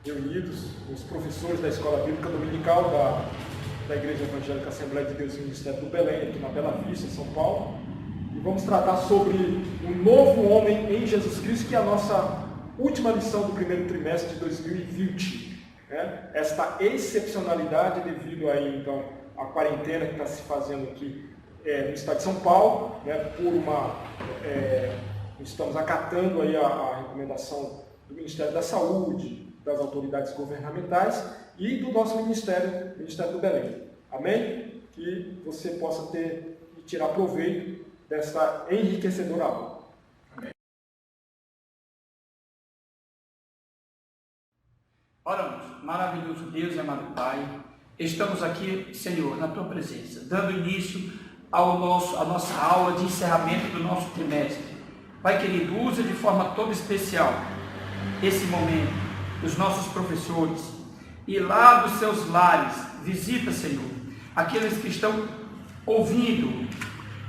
reunidos, os professores da Escola Bíblica Dominical da Igreja Evangélica Assembleia de Deus e Ministério do Belém, aqui na Bela Vista, em São Paulo. E vamos tratar sobre o novo homem em Jesus Cristo, que é a nossa última lição do primeiro trimestre de 2020. Né? Esta excepcionalidade devido aí, então, à quarentena que está se fazendo aqui no estado de São Paulo, né? Estamos acatando aí a recomendação do Ministério da Saúde, das autoridades governamentais e do nosso Ministério do Belém. Amém? Que você possa ter e tirar proveito desta enriquecedora aula. Amém. Oramos, maravilhoso Deus e amado Pai, estamos aqui, Senhor, na Tua presença, dando início à nossa aula de encerramento do nosso trimestre. Pai querido, usa de forma toda especial esse momento, os nossos professores, e lá dos seus lares, visita, Senhor, aqueles que estão ouvindo,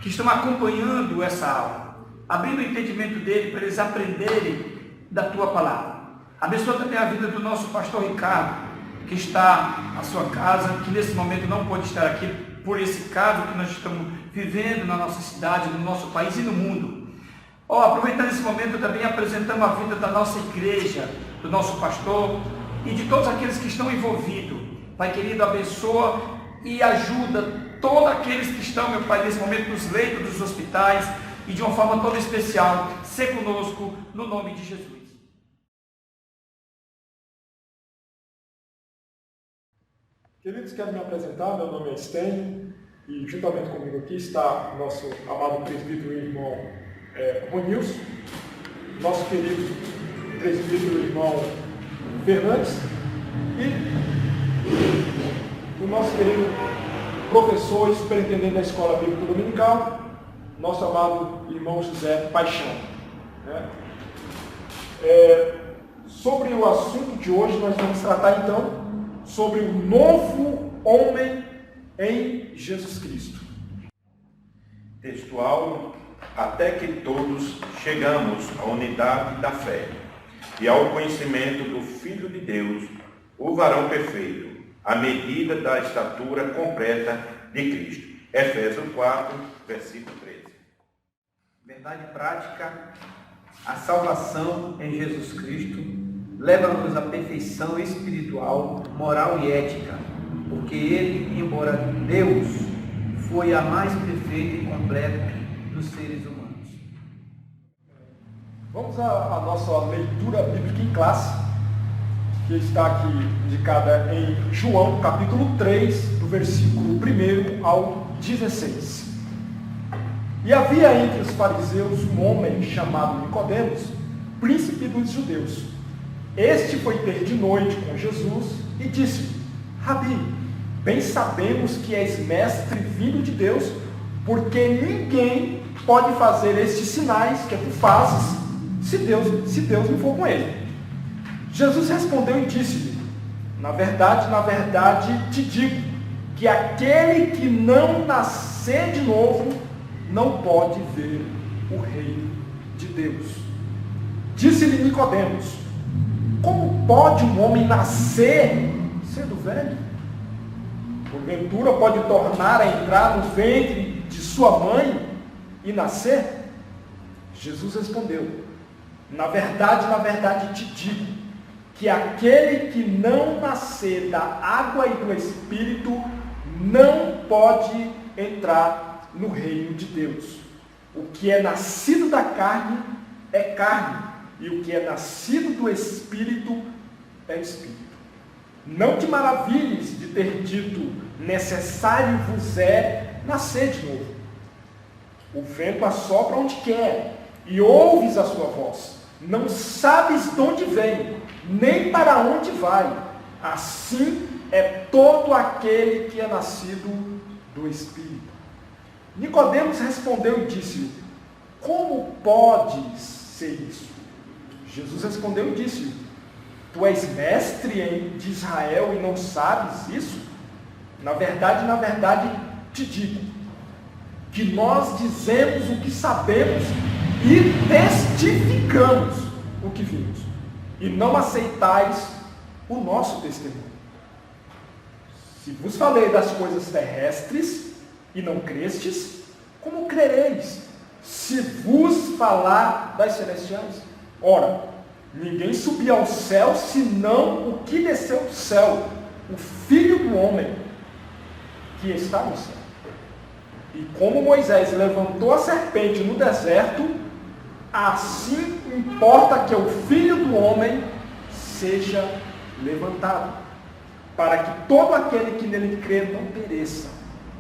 que estão acompanhando essa aula, abrindo o entendimento dele para eles aprenderem da Tua palavra. Abençoa também a vida do nosso pastor Ricardo, que está na sua casa, que nesse momento não pode estar aqui por esse caso que nós estamos vivendo na nossa cidade, no nosso país e no mundo. Aproveitando esse momento, também apresentamos a vida da nossa igreja, do nosso pastor e de todos aqueles que estão envolvidos. Pai querido, abençoa e ajuda todos aqueles que estão, meu Pai, nesse momento nos leitos dos hospitais e de uma forma toda especial, ser conosco, no nome de Jesus. Queridos, quero me apresentar, meu nome é Estênio e juntamente comigo aqui está nosso amado presbítero e irmão Ronilson, nosso querido presbítero irmão Fernandes e o nosso querido professor e superintendente da Escola Bíblica Dominical, nosso amado irmão José Paixão. Né? Sobre o assunto de hoje, nós vamos tratar então sobre o novo homem em Jesus Cristo. Textual: até que todos chegamos à unidade da fé e ao conhecimento do Filho de Deus, o varão perfeito, à medida da estatura completa de Cristo. Efésios 4, versículo 13. Verdade prática: a salvação em Jesus Cristo leva-nos à perfeição espiritual, moral e ética, porque Ele, embora Deus, foi a mais perfeita e completa dos seres humanos. Vamos à nossa leitura bíblica em classe, que está aqui indicada em João, capítulo 3, do versículo 1 ao 16. E havia entre os fariseus um homem chamado Nicodemos, príncipe dos judeus. Este foi ter de noite com Jesus e disse-lhe: Rabi, bem sabemos que és mestre vindo de Deus, porque ninguém pode fazer estes sinais que tu fazes, se Deus não for com ele. Jesus respondeu e disse-lhe: na verdade te digo, que aquele que não nascer de novo, não pode ver o reino de Deus. Disse-lhe Nicodemos: como pode um homem nascer sendo velho? Porventura pode tornar a entrar no ventre de sua mãe e nascer? Jesus respondeu: na verdade te digo, que aquele que não nascer da água e do Espírito não pode entrar no reino de Deus. O que é nascido da carne é carne, e o que é nascido do Espírito é Espírito. Não te maravilhes de ter dito: necessário vos é nascer de novo. O vento assopra onde quer, e ouves a sua voz. Não sabes de onde vem, nem para onde vai. Assim é todo aquele que é nascido do Espírito. Nicodemos respondeu e disse: como pode ser isso? Jesus respondeu e disse: tu és mestre de Israel e não sabes isso? Na verdade te digo, que nós dizemos o que sabemos e testificamos o que vimos, e não aceitais o nosso testemunho. Se vos falei das coisas terrestres e não crestes, como crereis, se vos falar das celestiais? Ora, ninguém subiu ao céu, senão o que desceu do céu, o Filho do Homem, que está no céu. E como Moisés levantou a serpente no deserto, assim importa que o Filho do Homem seja levantado, para que todo aquele que nele crê não pereça,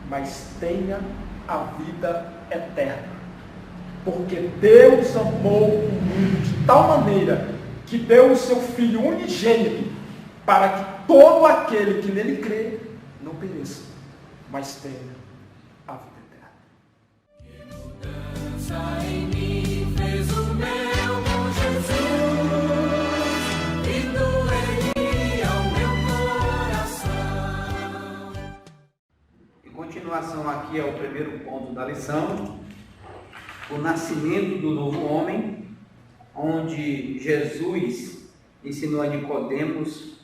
mas tenha a vida eterna. Porque Deus amou o mundo de tal maneira que deu o seu Filho unigênito, para que todo aquele que nele crê não pereça, mas tenha a vida eterna. Que mudança em mim fez o meu bom Jesus, vindo ele ao meu coração. Em continuação aqui ao primeiro ponto da lição, o nascimento do novo homem, onde Jesus ensinou a Nicodemos,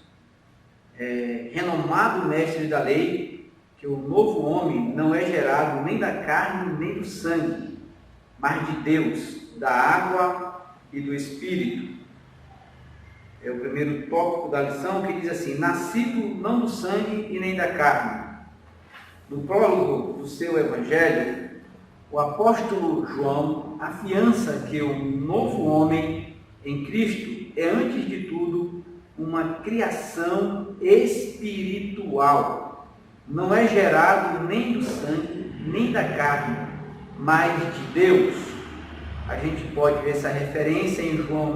renomado mestre da lei, que o novo homem não é gerado nem da carne nem do sangue, mas de Deus, da água e do Espírito. É o primeiro tópico da lição, que diz assim: nascido não do sangue e nem da carne. No prólogo do seu evangelho, o apóstolo João afiança que o novo homem em Cristo é, antes de tudo, uma criação espiritual. Não é gerado nem do sangue, nem da carne, mas de Deus. A gente pode ver essa referência em João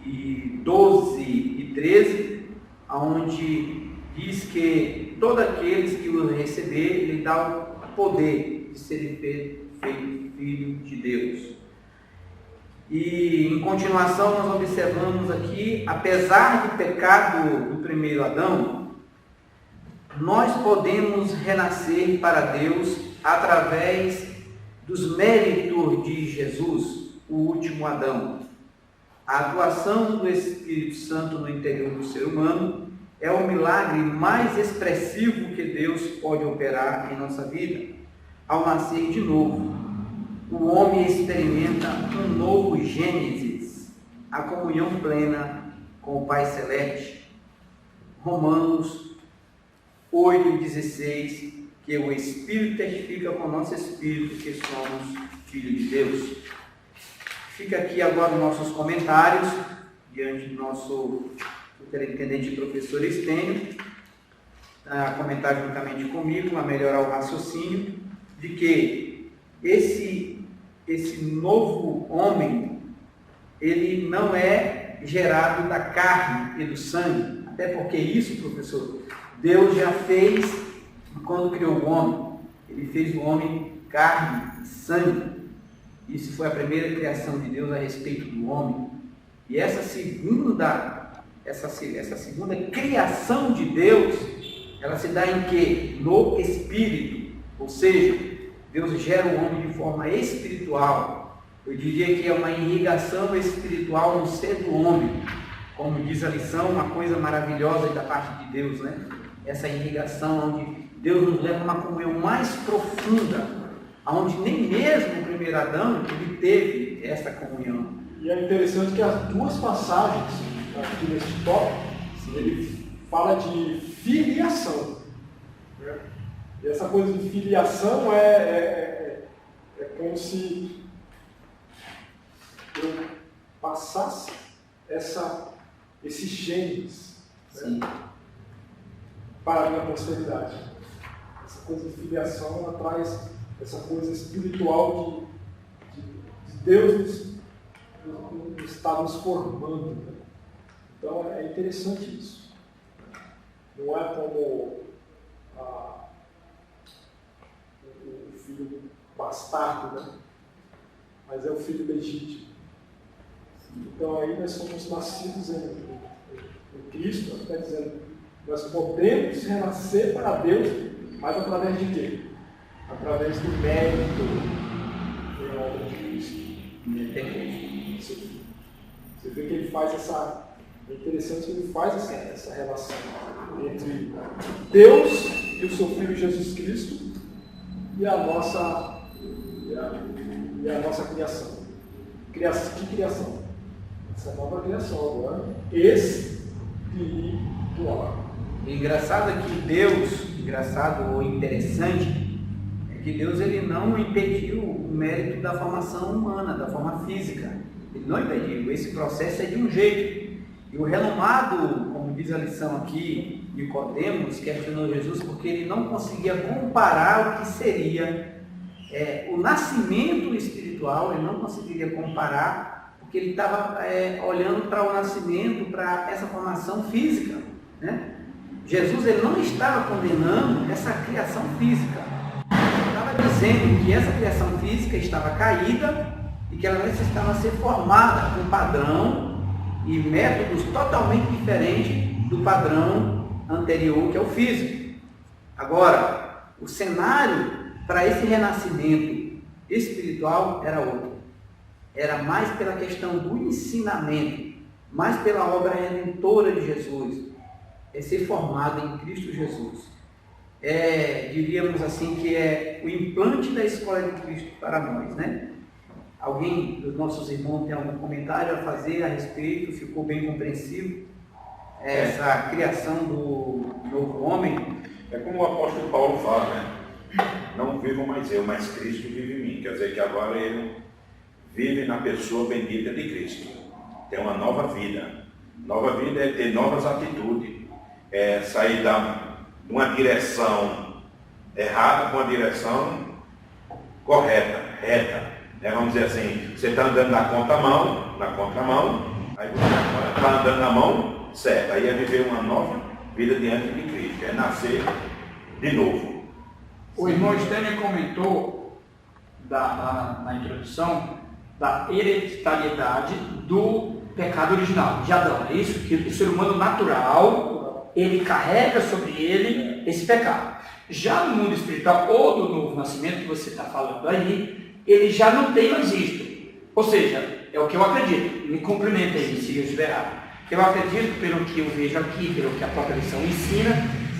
1, 12 e 13, onde diz que todos aqueles que o receber, ele dá o poder de ser feito filho de Deus. E em continuação nós observamos aqui, apesar do pecado do primeiro Adão, nós podemos renascer para Deus através dos méritos de Jesus, o último Adão. A atuação do Espírito Santo no interior do ser humano é o milagre mais expressivo que Deus pode operar em nossa vida. Ao nascer de novo, o homem experimenta um novo Gênesis, a comunhão plena com o Pai Celeste. Romanos 8,16, que o Espírito testifica com o nosso Espírito que somos filhos de Deus. Fica aqui agora os nossos comentários, diante do nosso superintendente professor Estênio, a comentar juntamente comigo, a melhorar o raciocínio, de que esse novo homem, ele não é gerado da carne e do sangue, até porque isso, professor, Deus já fez quando criou o homem. Ele fez o homem carne e sangue. Isso foi a primeira criação de Deus a respeito do homem. E essa segunda criação de Deus, ela se dá em quê? No Espírito. Ou seja, Deus gera o homem de forma espiritual. Eu diria que é uma irrigação espiritual no ser do homem. Como diz a lição, uma coisa maravilhosa da parte de Deus, né? Essa irrigação onde Deus nos leva a uma comunhão mais profunda, onde nem mesmo o primeiro Adão ele teve essa comunhão. E é interessante que as duas passagens aqui neste tópico, ele fala de filiação. Né? E essa coisa de filiação é como se eu passasse esses genes, né, para a minha posteridade. Essa coisa de filiação, ela traz essa coisa espiritual de Deus está nos formando. Né? Então é interessante isso. Não é como o filho bastardo, né? Mas é o filho legítimo. Então aí nós somos nascidos em Cristo, está dizendo, nós podemos renascer para Deus, mas através de quê? Através do mérito da obra de Cristo. Você vê que ele faz É interessante que ele faz essa relação entre Deus e o seu Filho Jesus Cristo e a nossa criação. Que criação? Essa nova criação agora, espiritual. O engraçado é que Deus, engraçado ou interessante, é que Deus ele não impediu o mérito da formação humana, da forma física. Ele não impediu. Esse processo é de um jeito. E o renomado, como diz a lição aqui, Nicodemos questionou Jesus porque ele não conseguia comparar o que seria o nascimento espiritual, ele não conseguiria comparar, porque ele estava olhando para o nascimento, para essa formação física, né? Jesus ele não estava condenando essa criação física, ele estava dizendo que essa criação física estava caída e que ela necessitava ser formada com padrão e métodos totalmente diferentes do padrão anterior, que é o físico. Agora, o cenário para esse renascimento espiritual era outro. Era mais pela questão do ensinamento, mais pela obra redentora de Jesus. É ser formado em Cristo Jesus. Diríamos assim que é o implante da escola de Cristo para nós, né? Alguém dos nossos irmãos tem algum comentário a fazer a respeito? Ficou bem compreensivo? Essa criação do novo homem? É como o apóstolo Paulo fala, né? Não vivo mais eu, mas Cristo vive em mim. Quer dizer que agora ele vive na pessoa bendita de Cristo. Tem uma nova vida. Nova vida é ter novas atitudes. É sair de uma direção errada para uma direção correta, reta. Vamos dizer assim, você está andando na contramão, aí você está andando na mão certa. Aí é viver uma nova vida diante de Cristo. É nascer de novo. O irmão Stênio comentou na introdução da hereditariedade do pecado original, de Adão. É isso? Que o ser humano natural, ele carrega sobre ele esse pecado. Já no mundo espiritual, ou do novo nascimento que você está falando aí, ele já não tem mais isto. Ou seja, é o que eu acredito. Me cumprimenta aí, se eu estiver errado. Eu acredito, pelo que eu vejo aqui, pelo que a própria lição ensina,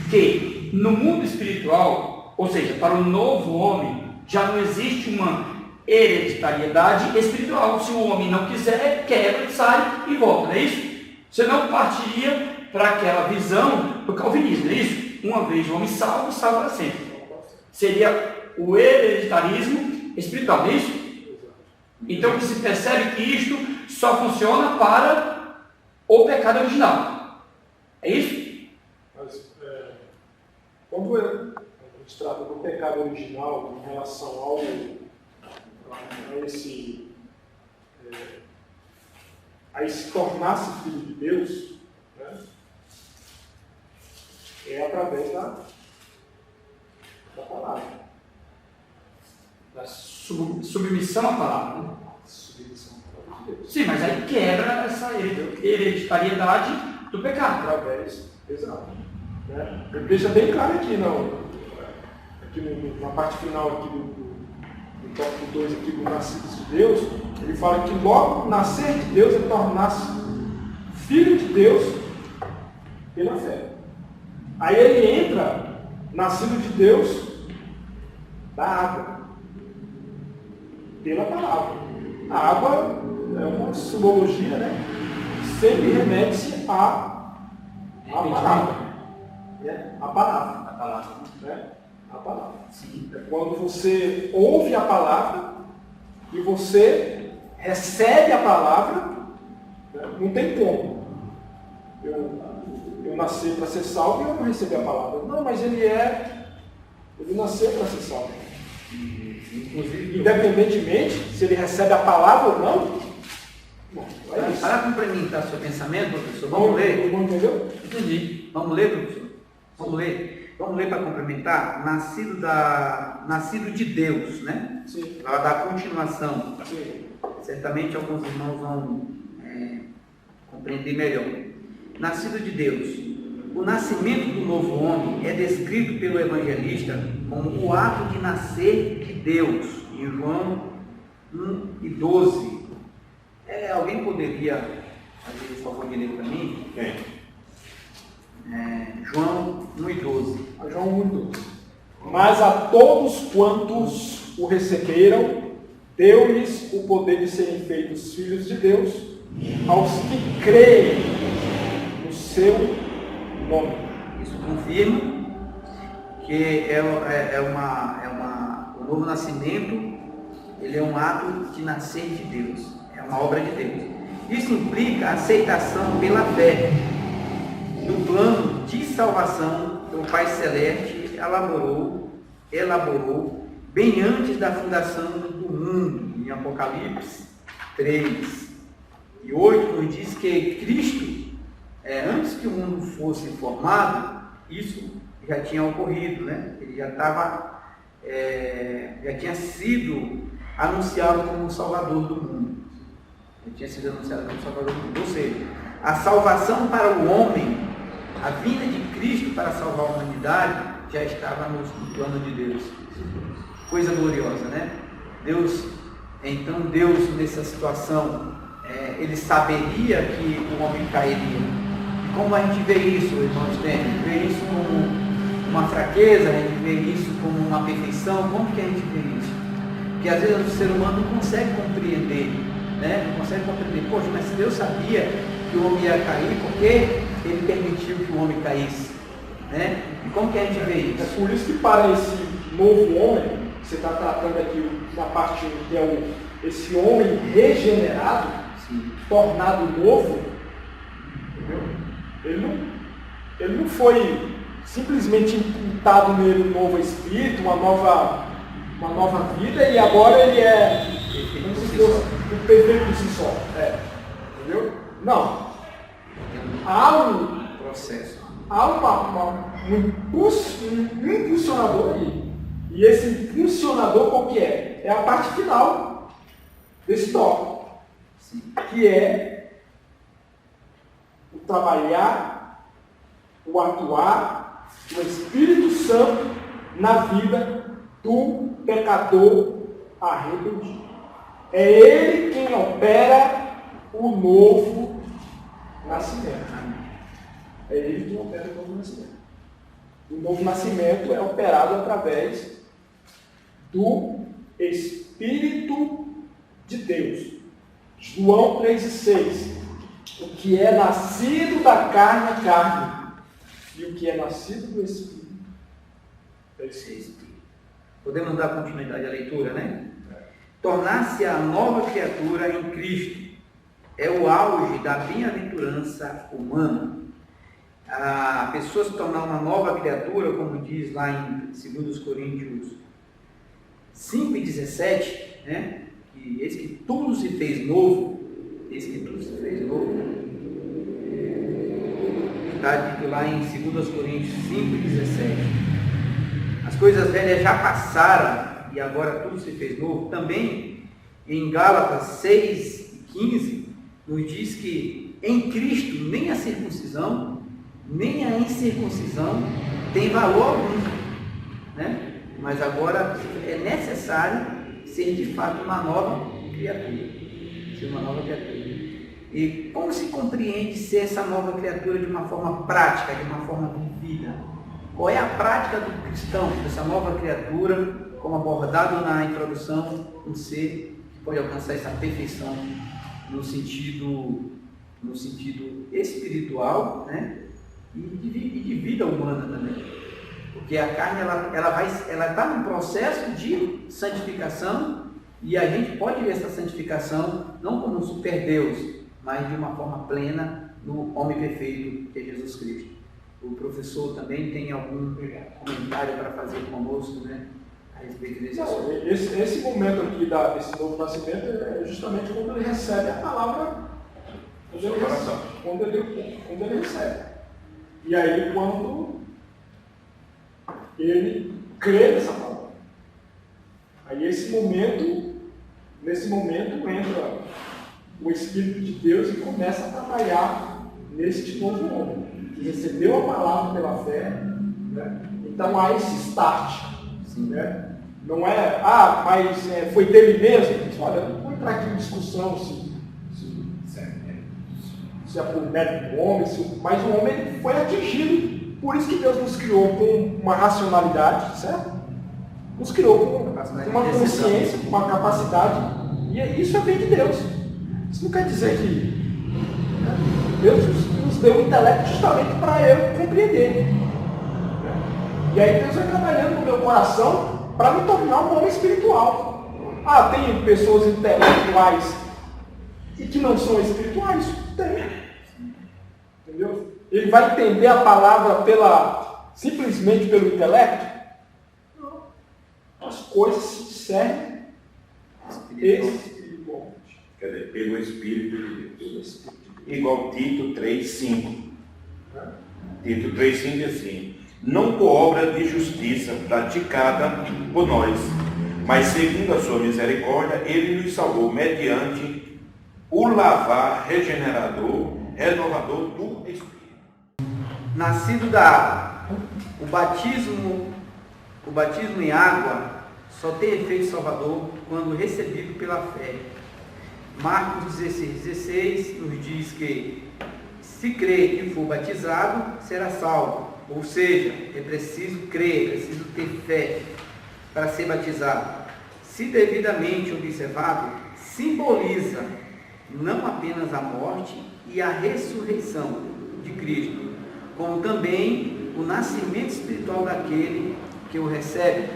que no mundo espiritual, ou seja, para o novo homem, já não existe uma hereditariedade espiritual. Se o homem não quiser, quebra, sai e volta, não é isso? Você não partiria para aquela visão do calvinismo, não é isso? Uma vez o homem salvo, salvo para sempre. Seria o hereditarismo espiritual, não é isso? Então que se percebe que isto só funciona para o pecado original. É isso? Mas, quando a gente trata do pecado original em relação a esse tornar-se filho de Deus, né, é através da palavra. Da submissão à palavra, né? Submissão à palavra de Deus. Sim, mas aí quebra essa hereditariedade do pecado. Exato. Né? Ele deixa bem claro aqui, na parte final aqui do tópico 2 aqui do nascidos de Deus, ele fala que logo nascer de Deus é tornar-se filho de Deus pela fé. Aí ele entra, nascido de Deus, da água, pela palavra. A água é uma simbologia, né? Sempre remete à palavra. A palavra. Né? A palavra. Sim. É quando você ouve a palavra e você recebe a palavra, né? Não tem como. Eu nasci para ser salvo e eu não recebi a palavra. Não, mas ele nasceu para ser salvo. Inclusive, independentemente se ele recebe a palavra ou não. Para complementar seu pensamento, professor, vamos ler. Não entendeu? Entendi. Vamos ler, professor? Vamos ler para complementar. Nascido de Deus, né? Sim. Para dar continuação. Sim. Certamente alguns irmãos vão compreender melhor. Nascido de Deus. O nascimento do novo homem é descrito pelo evangelista como o ato de nascer de Deus, em João 1:12. Alguém poderia fazer o favor de ler para mim? Quem? João 1:12. João 1:12. Mas a todos quantos o receberam, deu-lhes o poder de serem feitos filhos de Deus, aos que creem no seu nome. Isso confirma que o novo nascimento, ele é um ato de nascer de Deus, é uma obra de Deus. Isso implica a aceitação pela fé do plano de salvação que o Pai Celeste elaborou bem antes da fundação do mundo, em Apocalipse 3:8, nos diz que Cristo, antes que o mundo fosse formado, isso já tinha ocorrido, né? Ele já tinha sido anunciado como o Salvador do mundo. Ele tinha sido anunciado como o Salvador do mundo. Ou seja, a salvação para o homem, a vinda de Cristo para salvar a humanidade, já estava no plano de Deus. Coisa gloriosa, né? Deus, nessa situação, ele saberia que o homem cairia. E como a gente vê isso, irmãos, vê isso como uma fraqueza, a gente vê isso como uma perfeição. Como que a gente vê isso? Porque às vezes o ser humano não consegue compreender, né? Não consegue compreender. Poxa, mas se Deus sabia que o homem ia cair, por que ele permitiu que o homem caísse? Né? E como que a gente vê isso? É por isso que para esse novo homem, você está tratando aqui na parte que é esse homem regenerado, Sim. tornado novo, entendeu? Ele não foi simplesmente imputado nele um novo espírito, uma nova vida, e agora ele é como se fosse um perfeito por si só. Entendeu? Não. Há um processo. Há um impulsionador aí. E esse impulsionador qual que é? É a parte final desse tópico. Que é o trabalhar, o atuar do Espírito Santo na vida do pecador arrependido. É ele quem opera o novo nascimento. É ele que opera o novo nascimento. O novo nascimento é operado através do Espírito de Deus. João 3:6. O que é nascido da carne é carne, e o que é nascido do Espírito é Espírito. Podemos dar continuidade à leitura, né? Tornar-se a nova criatura em Cristo é o auge da bem-aventurança humana. A pessoa se tornar uma nova criatura, como diz lá em 2 Coríntios 5:17, né? Que eis que tudo se fez novo, está dito lá em 2 Coríntios 5:17. As coisas velhas já passaram e agora tudo se fez novo. Também em Gálatas 6:15 nos diz que em Cristo nem a circuncisão nem a incircuncisão tem valor algum, né? Mas agora é necessário ser de fato uma nova criatura. Ser uma nova criatura. E como se compreende ser essa nova criatura de uma forma prática, de uma forma vivida? Qual é a prática do cristão, dessa nova criatura, como abordado na introdução, um ser que pode alcançar essa perfeição no sentido espiritual, né? E de vida humana também, porque a carne ela está num processo de santificação, e a gente pode ver essa santificação não como um super Deus, mas de uma forma plena no homem perfeito que é Jesus Cristo. O professor também tem algum comentário para fazer conosco, né, a respeito desse assunto? Esse momento aqui desse novo nascimento é justamente quando ele recebe a palavra, quando ele recebe. E aí quando ele crê nessa palavra. Aí nesse momento entra o Espírito de Deus e começa a trabalhar neste novo homem, que recebeu a palavra pela fé, né? Então há esse start. Né? Não é, mas foi dele mesmo. Olha, não vou entrar aqui em discussão se se é por mérito do homem, mas o homem ele foi atingido. Por isso que Deus nos criou com uma racionalidade, certo? Nos criou com uma consciência, com uma capacidade, e isso vem de Deus. Isso não quer dizer que Deus nos deu o intelecto justamente para eu compreender. E aí Deus vai trabalhando no meu coração para me tornar um homem espiritual. Ah, tem pessoas intelectuais e que não são espirituais? Tem. Entendeu? Ele vai entender a palavra simplesmente pelo intelecto? Não. As coisas se discernem espiritualmente. Quer dizer, pelo Espírito de Deus. Igual Tito 3,5. Tito 3,5 diz assim: não por obra de justiça praticada por nós, mas segundo a sua misericórdia, ele nos salvou mediante o lavar regenerador, renovador do Espírito. Nascido da água. O batismo em água só tem efeito salvador quando recebido pela fé. Marcos 16,16 nos diz que se crer e for batizado, será salvo. Ou seja, é preciso crer, é preciso ter fé para ser batizado. Se devidamente observado, simboliza não apenas a morte e a ressurreição de Cristo, como também o nascimento espiritual daquele que o recebe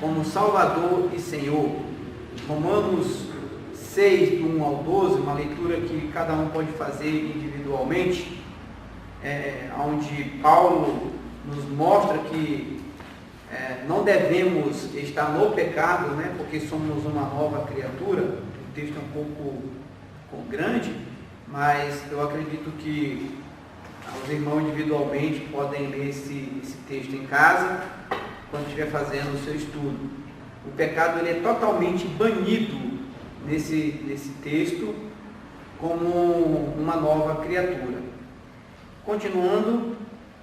como Salvador e Senhor. Romanos 6, do 1 ao 12, uma leitura que cada um pode fazer individualmente, onde Paulo nos mostra que não devemos estar no pecado, porque somos uma nova criatura. O texto é um pouco grande, mas eu acredito que os irmãos individualmente podem ler esse texto em casa, quando estiver fazendo o seu estudo. O pecado ele é totalmente banido nesse texto como uma nova criatura. Continuando,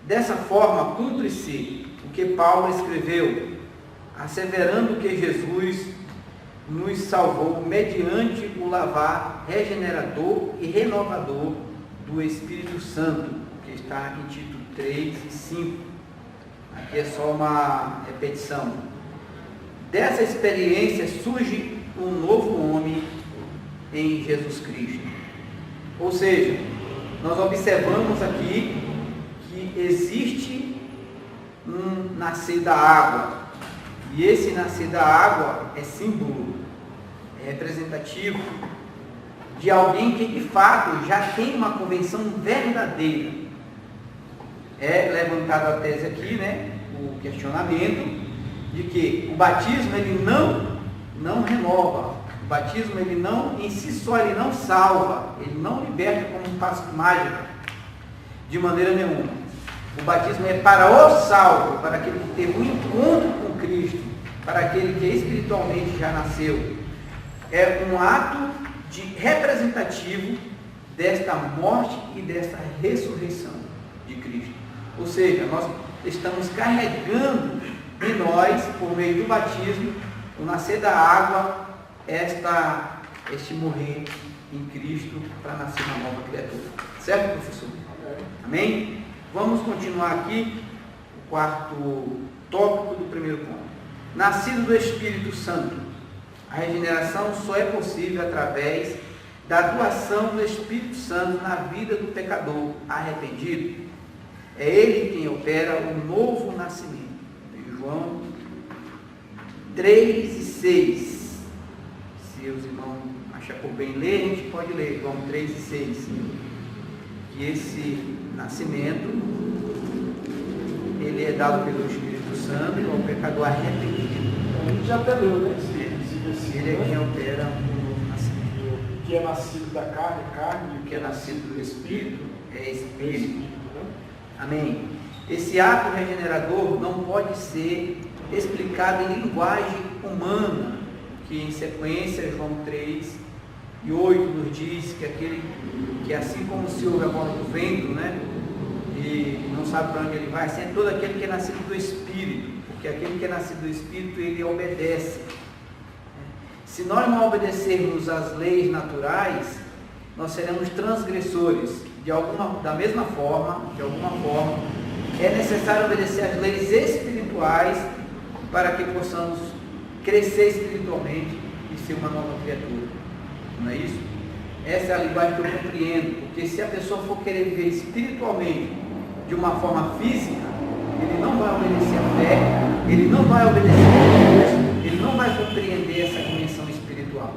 dessa forma cumpre-se o que Paulo escreveu, asseverando que Jesus nos salvou mediante o lavar regenerador e renovador do Espírito Santo, que está em Tito 3 e 5. Aqui é só uma repetição. Dessa experiência surge um novo homem em Jesus Cristo. Ou seja, nós observamos aqui que existe um nascer da água, e esse nascer da água é símbolo, é representativo de alguém que de fato já tem uma convenção verdadeira. É levantada a tese aqui, o questionamento de que o batismo ele não renova, o batismo ele não, em si só, ele não salva, ele não liberta como um passo mágico, de maneira nenhuma. O batismo é para o salvo, para aquele que teve um encontro com Cristo, para aquele que espiritualmente já nasceu. É um ato representativo desta morte e desta ressurreição de Cristo. Ou seja, nós estamos carregando em nós, por meio do batismo, o nascer da água, este morrer em Cristo para nascer uma nova criatura. Certo, professor? Amém? Vamos continuar aqui o quarto tópico do primeiro ponto. Nascido do Espírito Santo. A regeneração só é possível através da doação do Espírito Santo na vida do pecador arrependido. É ele quem opera o novo nascimento. João 3 e 6. Se os irmãos acharem por bem ler, a gente pode ler João 3 e 6. Que esse nascimento, ele é dado pelo Espírito Santo ao pecador arrependido. A gente já até leu, Ele é quem opera o novo nascimento. O que é nascido da carne é carne, E o que é nascido do Espírito é Espírito. Amém. Esse ato regenerador não pode ser explicado em linguagem humana, que em sequência João 3 e 8 nos diz que assim como se ouve a voz do vento, e não sabe para onde ele vai, assim é todo aquele que é nascido do Espírito, porque aquele que é nascido do Espírito, ele obedece. Se nós não obedecermos às leis naturais, nós seremos transgressores, da mesma forma, é necessário obedecer às leis espirituais para que possamos crescer espiritualmente e ser uma nova criatura. Não é isso? Essa é a linguagem que eu compreendo, porque se a pessoa for querer viver espiritualmente de uma forma física, ele não vai obedecer à fé, ele não vai obedecer a Deus, ele não vai compreender essa dimensão espiritual.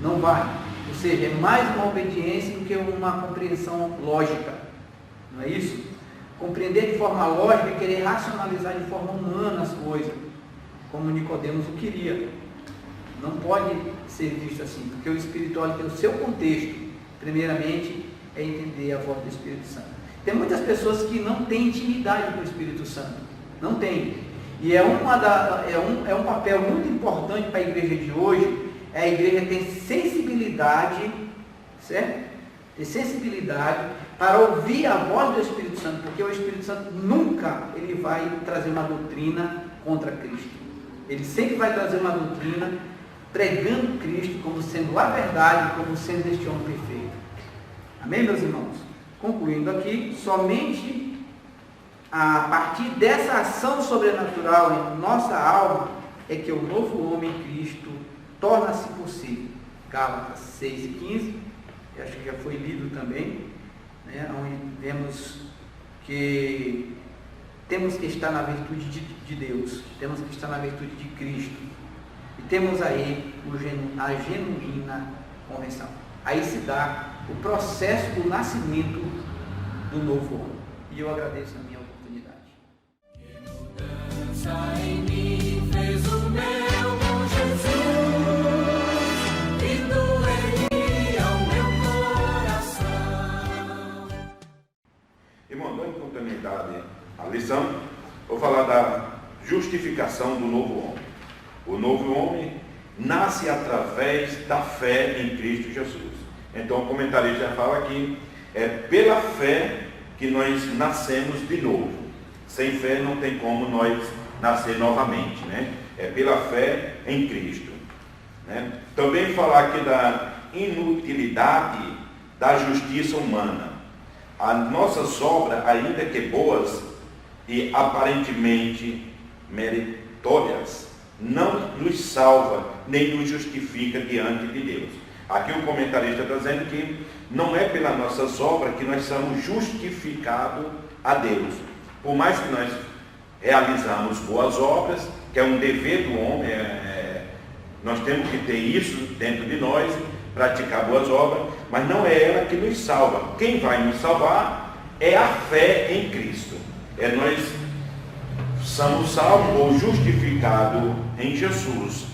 Não vai. Ou seja, é mais uma obediência do que uma compreensão lógica. Não é isso? Compreender de forma lógica é querer racionalizar de forma humana as coisas, como Nicodemos o queria. Não pode ser visto assim, porque o espiritual tem o seu contexto. Primeiramente, é entender a voz do Espírito Santo. Tem muitas pessoas que não têm intimidade com o Espírito Santo. Não tem. E é um papel muito importante para a igreja de hoje, é a igreja ter sensibilidade, certo? Ter sensibilidade para ouvir a voz do Espírito Santo, porque o Espírito Santo nunca ele vai trazer uma doutrina contra Cristo. Ele sempre vai trazer uma doutrina pregando Cristo como sendo a verdade, como sendo este homem perfeito. Amém, meus irmãos? Concluindo aqui, somente a partir dessa ação sobrenatural em nossa alma é que o novo homem em Cristo torna-se possível. Gálatas 6 e 15, acho que já foi lido também, né, onde vemos que temos que estar na virtude de Deus, temos que estar na virtude de Cristo, e temos aí a genuína convenção. Aí se dá o processo do nascimento do novo homem. E eu agradeço a minha oportunidade. Dança em mim, fez o meu bom Jesus, vindo ele ao meu coração. Irmão, dando continuidade à lição, vou falar da justificação do novo homem. O novo homem nasce através da fé em Cristo Jesus. Então o comentarista fala que é pela fé que nós nascemos de novo. Sem fé não tem como nós nascer novamente, né? É pela fé em Cristo, né? Também falar aqui da inutilidade da justiça humana. As nossas obras, ainda que boas e aparentemente meritórias, não nos salva nem nos justifica diante de Deus. Aqui o comentarista está dizendo que não é pelas nossas obras que nós somos justificados a Deus. Por mais que nós realizamos boas obras, que é um dever do homem, nós temos que ter isso dentro de nós, praticar boas obras, mas não é ela que nos salva. Quem vai nos salvar é a fé em Cristo. É nós somos salvos ou justificados em Jesus.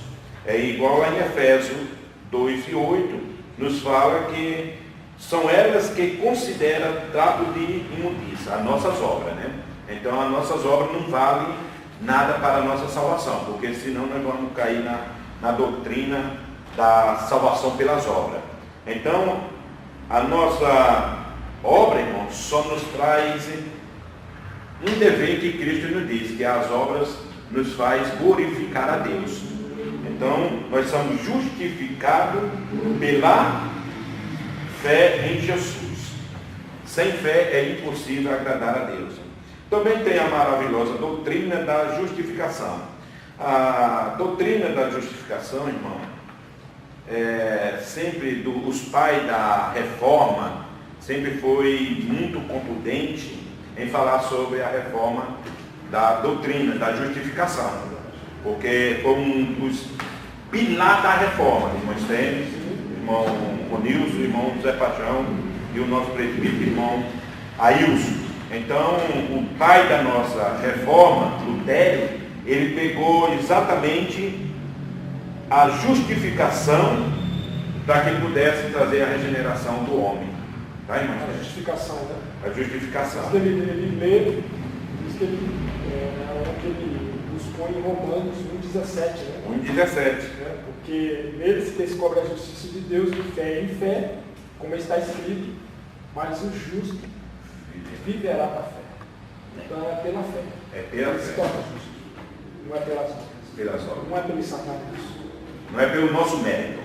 É igual lá em Efésios 2 e 8, nos fala que são elas que consideram trato de imundícia, as nossas obras, né? Então as nossas obras não valem nada para a nossa salvação, porque senão nós vamos cair na doutrina da salvação pelas obras. Então a nossa obra, irmão, só nos traz um dever que Cristo nos diz, que as obras nos faz glorificar a Deus. Então, nós somos justificados pela fé em Jesus. Sem fé é impossível agradar a Deus. Também tem a maravilhosa doutrina da justificação. A doutrina da justificação, irmão, sempre os pais da reforma, sempre foi muito contundente em falar sobre a reforma da doutrina da justificação, porque foi um dos pilares da reforma, irmão Stênis, irmão Ronilson, irmão José Paixão e o nosso presbítero, irmão Ailson. Então, o pai da nossa reforma, Lutero, ele pegou exatamente a justificação para que pudesse trazer a regeneração do homem. Tá, irmão? A justificação, né? A justificação. Ele lê, diz que ele buscou em Romanos 1,17, né? 1,17. Porque nele se descobre a justiça de Deus de fé em fé, como está escrito, mas o justo viverá da fé. Então é pela fé. É pela ele fé. se torna justo. Não é pelas obras. Pelas obras. Não é pelo sacrifício. Não é pelo nosso mérito.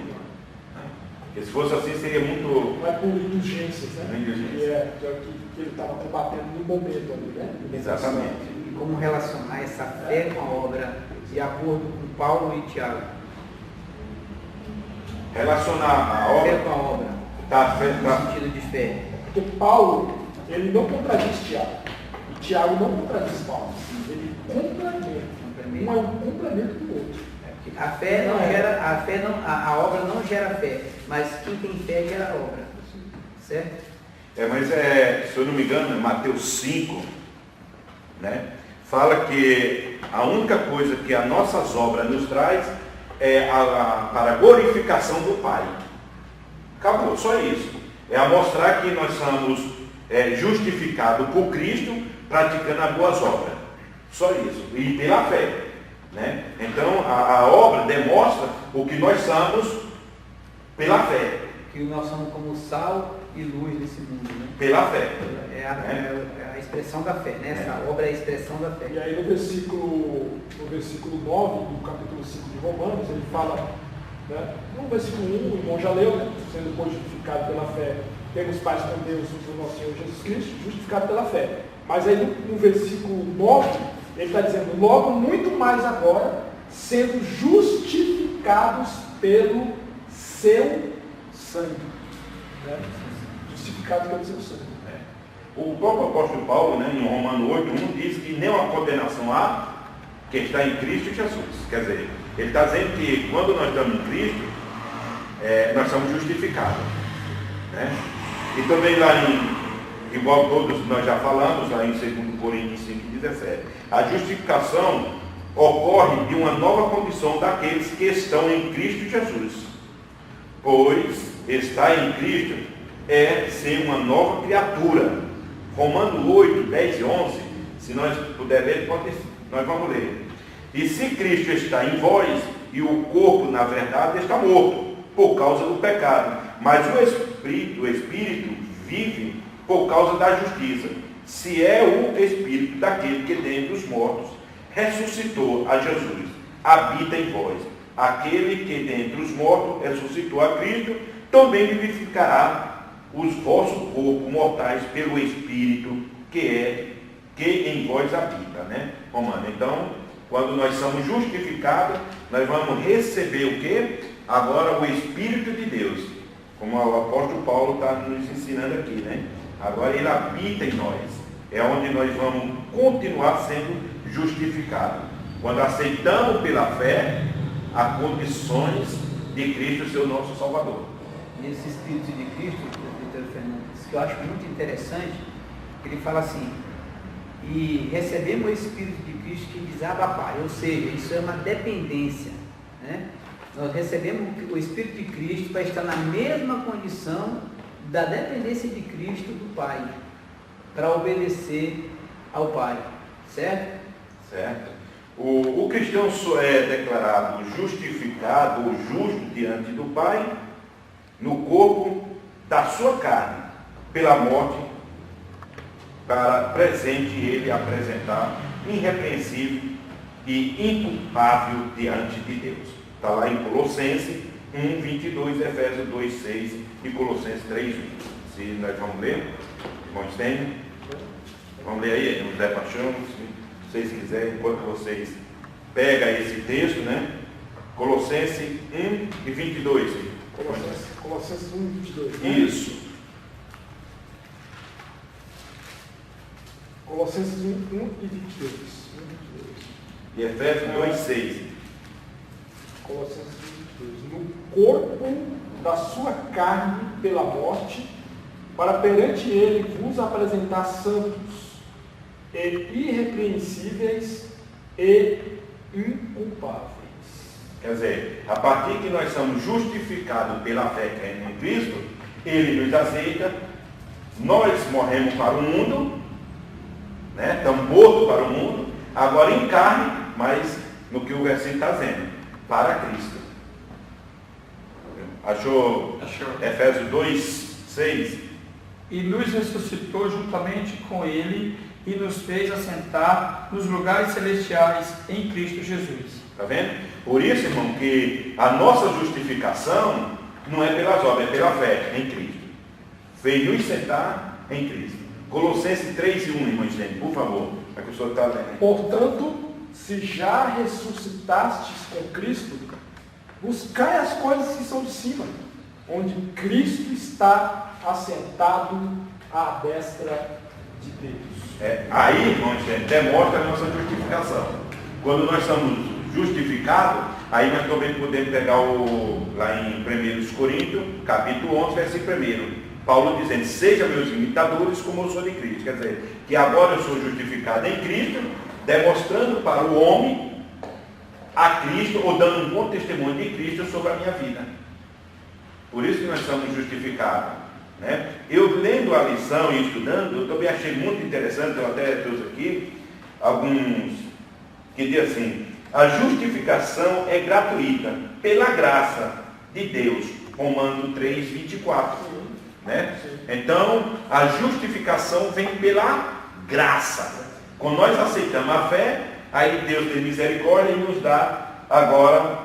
Porque se fosse assim, seria muito... Não é por indulgências, né? Indulgência. Que ele estava combatendo no momento ali, né? Exatamente. E como relacionar essa fé com a obra de acordo com Paulo e Tiago? Relacionar a Fé obra... com a obra, no sentido de fé. Porque Paulo, ele não contradiz Tiago. E Tiago não contradiz Paulo. Ele complementa. Um é um complemento do outro. A fé não gera, a obra não gera fé, mas quem tem fé gera obra. Certo? Mas se eu não me engano, Mateus 5, né, fala que a única coisa que as nossas obras nos traz é para a glorificação do Pai. Acabou, só isso. É a mostrar que nós somos justificados por Cristo praticando as boas obras. Só isso. E pela fé. Né? Então, a obra demonstra o que nós somos pela fé. Que nós somos como sal e luz desse mundo. Né? Pela fé. É a expressão da fé. Né? Essa obra é a expressão da fé. E aí no versículo 9 do capítulo 5 de Romanos, ele fala, né, no versículo 1, o irmão já leu, né, sendo depois justificado pela fé, temos paz com Deus do nosso Senhor Jesus Cristo, justificado pela fé. Mas aí no versículo 9, ele está dizendo, logo muito mais agora, sendo justificados pelo seu sangue. Né? Justificados pelo seu sangue. O próprio apóstolo Paulo, né, em Romanos 8:1, diz que nenhuma condenação há que está em Cristo Jesus. Quer dizer, ele está dizendo que quando nós estamos em Cristo, nós somos justificados. Né? E também lá igual todos nós já falamos, lá em 2 Coríntios 5:17, a justificação ocorre de uma nova condição daqueles que estão em Cristo Jesus. Pois estar em Cristo é ser uma nova criatura. Romanos 8, 10 e 11, se nós puder ler, nós vamos ler. E se Cristo está em vós, e o corpo, na verdade, está morto, por causa do pecado, mas o Espírito vive por causa da justiça, se é o Espírito daquele que dentre os mortos ressuscitou a Jesus, habita em vós. Aquele que dentre os mortos ressuscitou a Cristo, também vivificará os vossos corpos mortais pelo Espírito que em vós habita, né? Romano. Então, quando nós somos justificados, nós vamos receber o quê? Agora o Espírito de Deus, como o apóstolo Paulo está nos ensinando aqui, né? Agora ele habita em nós, é onde nós vamos continuar sendo justificados. Quando aceitamos pela fé as condições de Cristo ser o nosso Salvador. Nesse Espírito de Cristo, Presbítero Fernandes, que eu acho muito interessante, ele fala assim, e recebemos o Espírito de Cristo que diz Abba Pai, ou seja, isso é uma dependência, né? Nós recebemos o Espírito de Cristo para estar na mesma condição da dependência de Cristo do Pai, para obedecer ao Pai, certo? Certo. O cristão só é declarado justificado ou justo diante do Pai no corpo da sua carne, pela morte, para presente ele apresentar irrepreensível e inculpável diante de Deus. Está lá em Colossenses 1:22, Efésios 2:6 e Colossenses 3:20. Se nós vamos ler, irmãos tem? Vamos ler aí, no Zé Paixão, se vocês quiserem, enquanto vocês pegam esse texto, né? Colossenses 1:22. Colossenses 1:22. Né? Isso. Colossenses 1:22. E Efésios 2:6. Colossenses 1:22. No corpo da sua carne pela morte, para perante ele vos apresentar santos e irrepreensíveis e inculpáveis. Quer dizer, a partir que nós somos justificados pela fé crendo em Cristo, ele nos aceita, nós morremos para o mundo, né? Estamos mortos para o mundo, agora em carne, mas no que o versículo está dizendo, para Cristo. Achou? Efésios 2:6. E nos ressuscitou juntamente com ele e nos fez assentar nos lugares celestiais em Cristo Jesus. Está vendo? Por isso, irmão, que a nossa justificação não é pelas obras, é pela fé em Cristo. Fez nos sentar em Cristo. Colossenses 3:1, irmãos, por favor, é que o senhor está lendo. Portanto, se já ressuscitastes com Cristo, buscai as coisas que são de cima, onde Cristo está assentado à destra de Deus. Aí, irmãos, demonstra a nossa justificação. Quando nós somos justificados, aí nós também podemos pegar lá em 1 Coríntios, capítulo 11, versículo 1. Paulo dizendo, seja meus imitadores como eu sou de Cristo. Quer dizer, que agora eu sou justificado em Cristo, demonstrando para o homem a Cristo, ou dando um bom testemunho de Cristo sobre a minha vida. Por isso que nós somos justificados. Né? Eu lendo a lição e estudando, eu também achei muito interessante, eu até trouxe aqui alguns que dizem assim, a justificação é gratuita, pela graça de Deus, Romanos 3:24. Né? Então, a justificação vem pela graça. Quando nós aceitamos a fé, aí Deus tem misericórdia e nos dá agora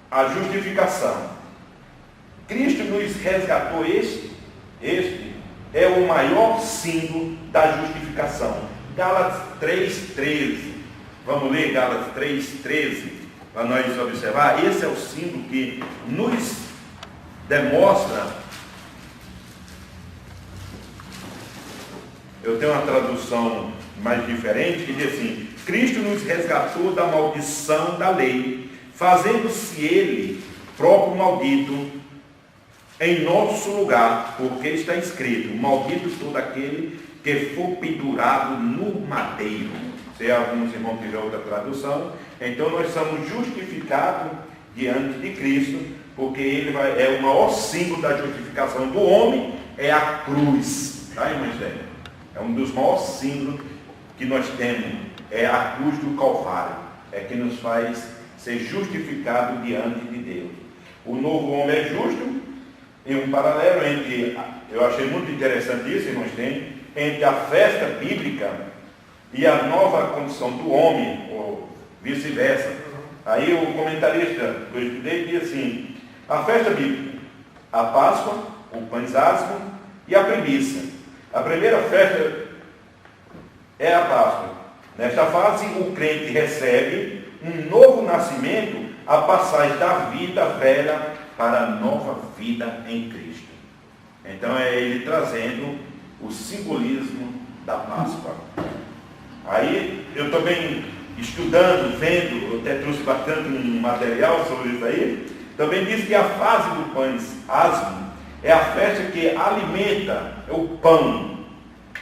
a justificação. Cristo nos resgatou, este é o maior símbolo da justificação. Gálatas 3:13. Vamos ler Gálatas 3:13 para nós observar. Esse é o símbolo que nos demonstra. Eu tenho uma tradução mais diferente que diz assim: Cristo nos resgatou da maldição da lei, fazendo-se Ele próprio maldito em nosso lugar, porque está escrito, maldito todo aquele que for pendurado no madeiro. Se alguns irmãos tiverem outra tradução, então nós somos justificados diante de Cristo, porque Ele é o maior símbolo da justificação do homem, é a cruz. Tá, irmãos? É um dos maiores símbolos que nós temos, é a cruz do Calvário, é que nos faz ser justificado diante de Deus. O novo homem é justo, e um paralelo entre, eu achei muito interessante isso, irmãos, entre a festa bíblica e a nova condição do homem, ou vice-versa. Aí o comentarista que eu estudei diz assim, a festa bíblica, a Páscoa, o pães asmos e a primícia. A primeira festa é a Páscoa. Nesta fase, o crente recebe um novo nascimento, a passagem da vida velha para a nova vida em Cristo. Então é ele trazendo o simbolismo da Páscoa. Aí eu também estudando, vendo, eu até trouxe bastante um material sobre isso aí, também diz que a fase do pães asmo é a festa que alimenta, é o pão,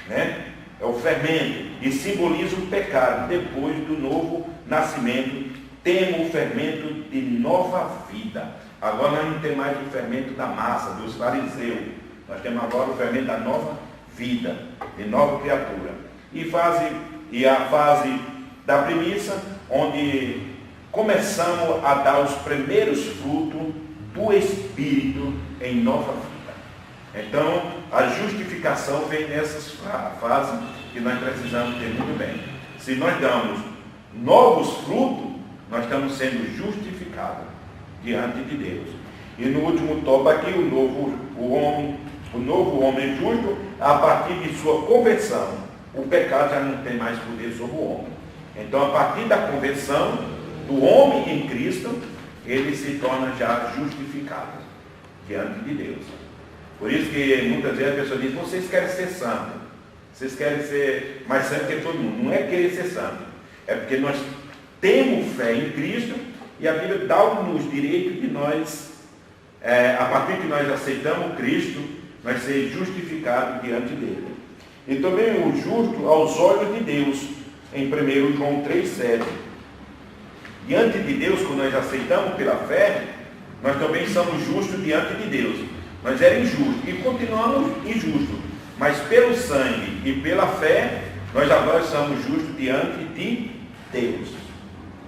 né? É o fermento, e simboliza o pecado. Depois do novo nascimento, temos o fermento de nova vida. Agora nós não temos mais o fermento da massa, dos fariseus. Nós temos agora o fermento da nova vida, de nova criatura. E a fase da primícia, onde começamos a dar os primeiros frutos do Espírito em nova vida. Então, a justificação vem nessas fases que nós precisamos ter muito bem. Se nós damos novos frutos, nós estamos sendo justificados diante de Deus. E no último tópico aqui, o novo homem justo, a partir de sua conversão, o pecado já não tem mais poder sobre o homem. Então, a partir da conversão do homem em Cristo, ele se torna já justificado diante de Deus. Por isso que muitas vezes a pessoa diz, vocês querem ser santos, vocês querem ser mais santos que todo mundo. Não é querer ser santo, é porque nós temos fé em Cristo e a Bíblia dá-nos direito de nós, a partir que nós aceitamos Cristo, nós ser justificados diante dele. E também o justo aos olhos de Deus, em 1 João 3,7. Diante de Deus, quando nós aceitamos pela fé, nós também somos justos diante de Deus. Nós éramos injustos e continuamos injustos, mas pelo sangue e pela fé, nós agora somos justos diante de Deus.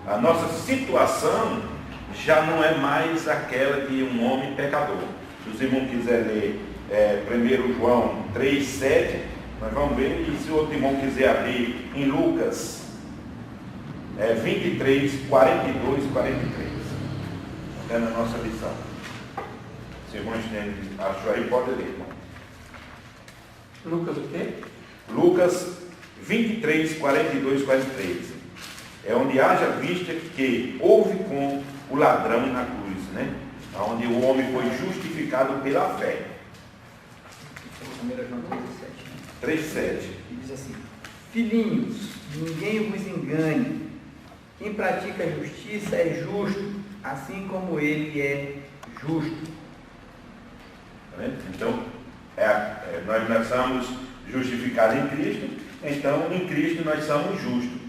A nossa situação já não é mais aquela de um homem pecador. Se os irmãos quiserem ler 1 João 3,7, nós vamos ver, e se o outro irmão quiser abrir em Lucas 23, 42 e 43, é na nossa lição. Se irmãos achou aí, pode ler, irmão. Lucas o quê? Lucas 23, 42, 43. É onde haja vista que houve com o ladrão na cruz, né? Onde o homem foi justificado pela fé. 1 João 3,7. 3,7. E diz assim: Filhinhos, ninguém vos engane. Quem pratica a justiça é justo, assim como ele é justo. Tá vendo? Então, nós somos justificados em Cristo, então em Cristo nós somos justos.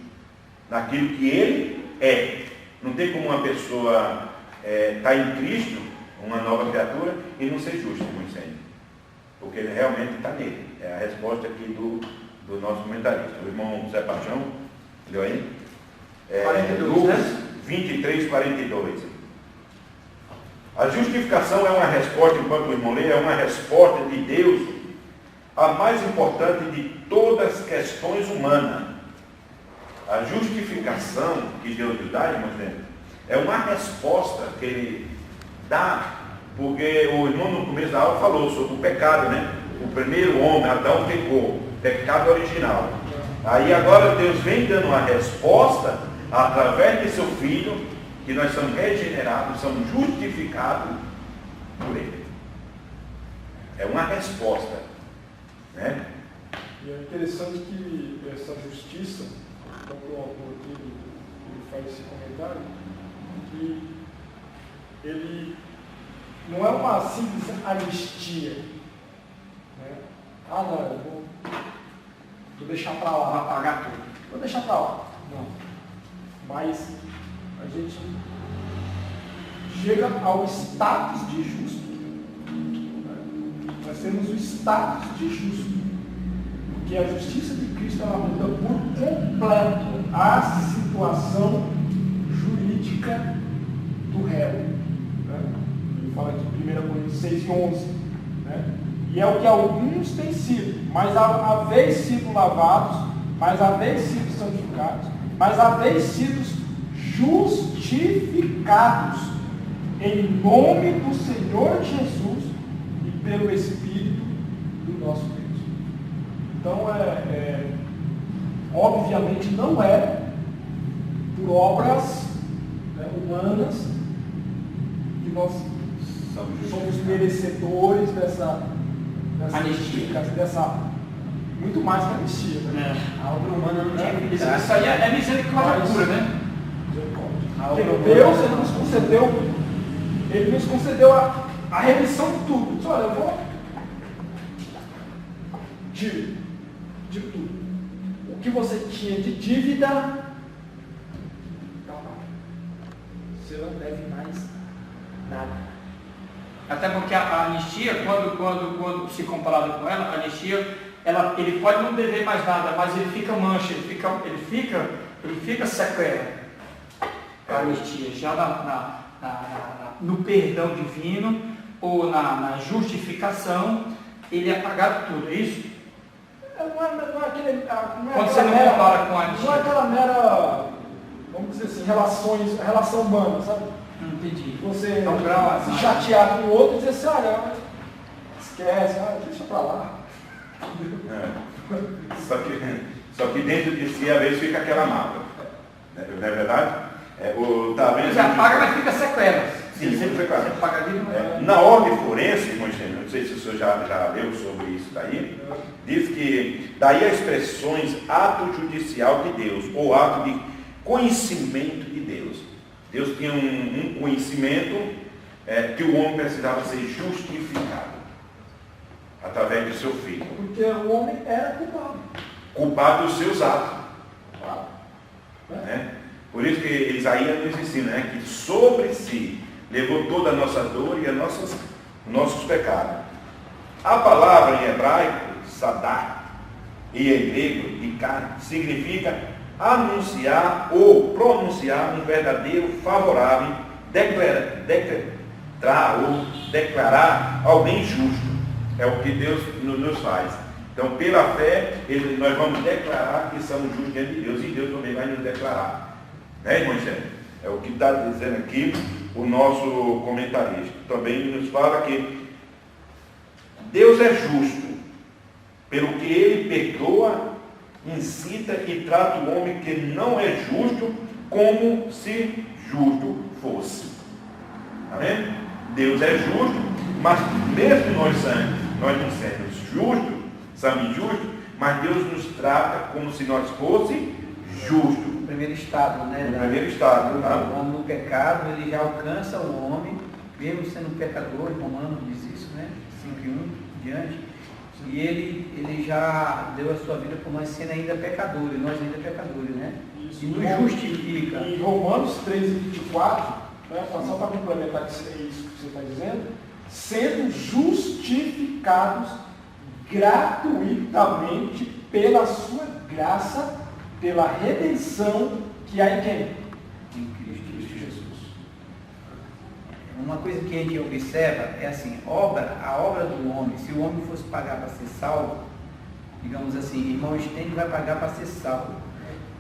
Naquilo que Ele é. Não tem como uma pessoa estar em Cristo, uma nova criatura, e não ser justo, como sempre. Porque ele realmente está nele. É a resposta aqui do nosso comentarista. O irmão Zé Paixão, leu aí? 42, Lucas né? 23, 42. A justificação é uma resposta, enquanto o irmão lê, é uma resposta de Deus, a mais importante de todas as questões humanas. A justificação que Deus nos dá, irmãos, é uma resposta que Ele dá, porque o irmão no começo da aula falou sobre o pecado, né? O primeiro homem, Adão, pecou, pecado original. Aí agora Deus vem dando uma resposta através de seu Filho, que nós somos regenerados, somos justificados por Ele. É uma resposta, né? E é interessante que essa justiça, como o autor aqui ele faz esse comentário, que ele não é uma simples anistia. Né? Ah, não, eu vou deixar para lá. Vou apagar tudo. Vou deixar para lá. Não. Mas a gente chega ao status de justo. Né? Nós temos o status de justo. Porque a justiça de Cristo ela muda por completo a situação jurídica do réu. Né? Ele fala aqui em 1 Coríntios 6 e 11. Né? E é o que alguns têm sido, mas a vez sido lavados, mas a vez sido santificados, mas a vez sido justificados em nome do Senhor Jesus e pelo Espírito do nosso Deus. Então, obviamente não é por obras humanas que nós somos merecedores dessa Anistia. muito mais que anistia. Né? A obra humana não tinha que Isso aí é misericórdia pura, né? Porque Deus ele nos concedeu a remissão de tudo. Diz, olha, eu vou de tudo. O que você tinha de dívida, você não deve mais nada. Até porque a anistia, quando se comparado com ela, a anistia, ele pode não dever mais nada, mas ele fica mancha, ele fica sequela. A anistia, já no perdão divino ou na justificação, ele é pagado tudo, é isso? Quando você não compara com a anistia. Não é aquela mera, vamos dizer assim, relação humana, sabe? Não entendi. Você Então, grau, se chatear com o outro e dizer assim, olha, esquece, deixa pra lá. Só que dentro de si, às vezes, fica aquela mágoa. Não é verdade? Tá vendo? Já paga, mas fica sequelas. Sim, sempre sequelas. Você paga ali, mas... Na ordem forense, irmãos, não sei se o senhor já leu sobre isso daí, diz que daí as expressões ato judicial de Deus, ou ato de conhecimento de Deus. Deus tinha um conhecimento que o homem precisava ser justificado através do seu filho. Porque o homem era culpado. Culpado dos seus atos. Claro. Né? Por isso que Isaías nos ensina, né, que sobre si levou toda a nossa dor e nossos pecados. A palavra em hebraico, sadar, e em grego, ikar, significa anunciar ou pronunciar um verdadeiro favorável, declarar alguém justo. É o que Deus nos faz. Então, pela fé, nós vamos declarar que somos justos diante de Deus, e Deus também vai nos declarar. Né, irmão Xé? É o que está dizendo aqui o nosso comentarista. Também nos fala que Deus é justo, pelo que ele perdoa, incita e trata o homem que não é justo como se justo fosse. Amém? Deus é justo, mas mesmo nós não sendo justos, somos injustos, mas Deus nos trata como se nós fosse justo. O primeiro estado, né? No primeiro estado, tá? No pecado, ele já alcança o homem, mesmo sendo pecador, Romanos diz isso, né? 5:1 diante. E ele já deu a sua vida por nós sendo ainda pecadores, nós ainda pecadores, né? Isso. E nos justifica. Em Romanos 13:24, né, só para complementar isso que você está dizendo, sendo justificados gratuitamente pela sua graça, pela redenção que há em quem? Em Cristo. Cristo Jesus. Uma coisa que a gente observa é assim, a obra do homem, se o homem fosse pagar para ser salvo, digamos assim, irmão Estênio vai pagar para ser salvo.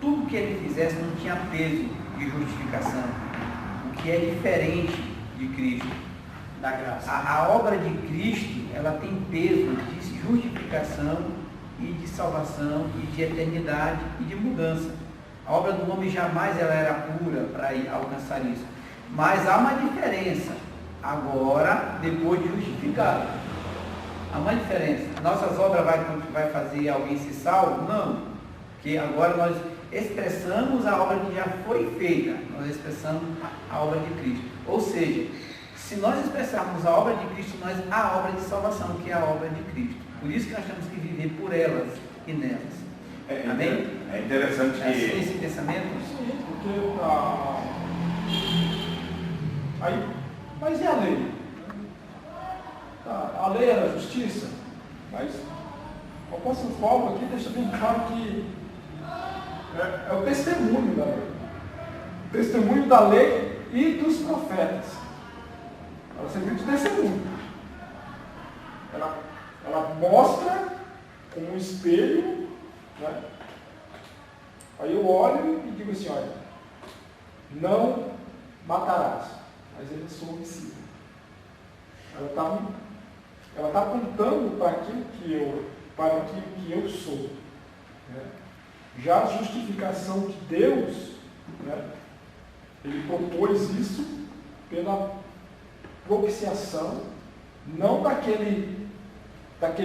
Tudo que ele fizesse não tinha peso de justificação, o que é diferente de Cristo. Da graça. A obra de Cristo, ela tem peso de justificação e de salvação e de eternidade e de mudança. A obra do homem jamais ela era pura para alcançar isso. Mas há uma diferença agora, depois de justificado. Há uma diferença. Nossas obras vai fazer alguém ser salvo? Não. Porque agora nós expressamos a obra que já foi feita. Nós expressamos a obra de Cristo. Ou seja, se nós expressarmos a obra de Cristo, nós a obra de salvação, que é a obra de Cristo. Por isso que nós temos que viver por elas e nelas. Amém? É interessante É assim que esse pensamento? Sim, porque aí, mas e a lei? A lei era justiça, mas o apóstolo Paulo aqui deixa bem claro que é o testemunho da lei. O testemunho da lei e dos profetas. Ela serviu de testemunho. Ela mostra como um espelho, né? Aí eu olho e digo assim, olha, não matarás, mas ele é homicida. Ela está apontando para aquilo que eu sou. Né? Já a justificação de Deus, né? Ele propôs isso pela propiciação, não daquele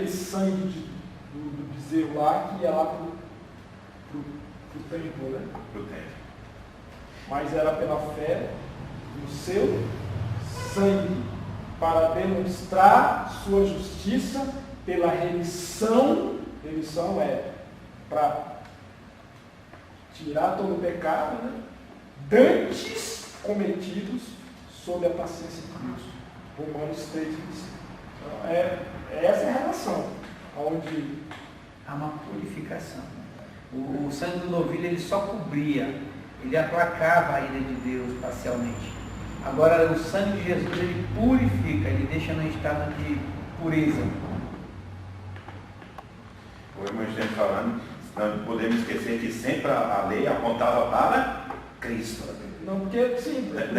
sangue do bezerro lá que ia lá para o templo, né? do tempo. Mas era pela fé no seu sangue, para demonstrar sua justiça pela remissão é para tirar todo o pecado, né? Dantes cometidos sob a paciência de Cristo. Romanos 3:25. Então, essa é a relação, onde Há uma purificação. O sangue do novilho ele só cobria, ele aplacava a ira de Deus parcialmente. Agora o sangue de Jesus ele purifica, ele deixa no estado de pureza. O irmão Estênio falando, não podemos esquecer que sempre a lei apontava para Cristo. não, porque sim, Né,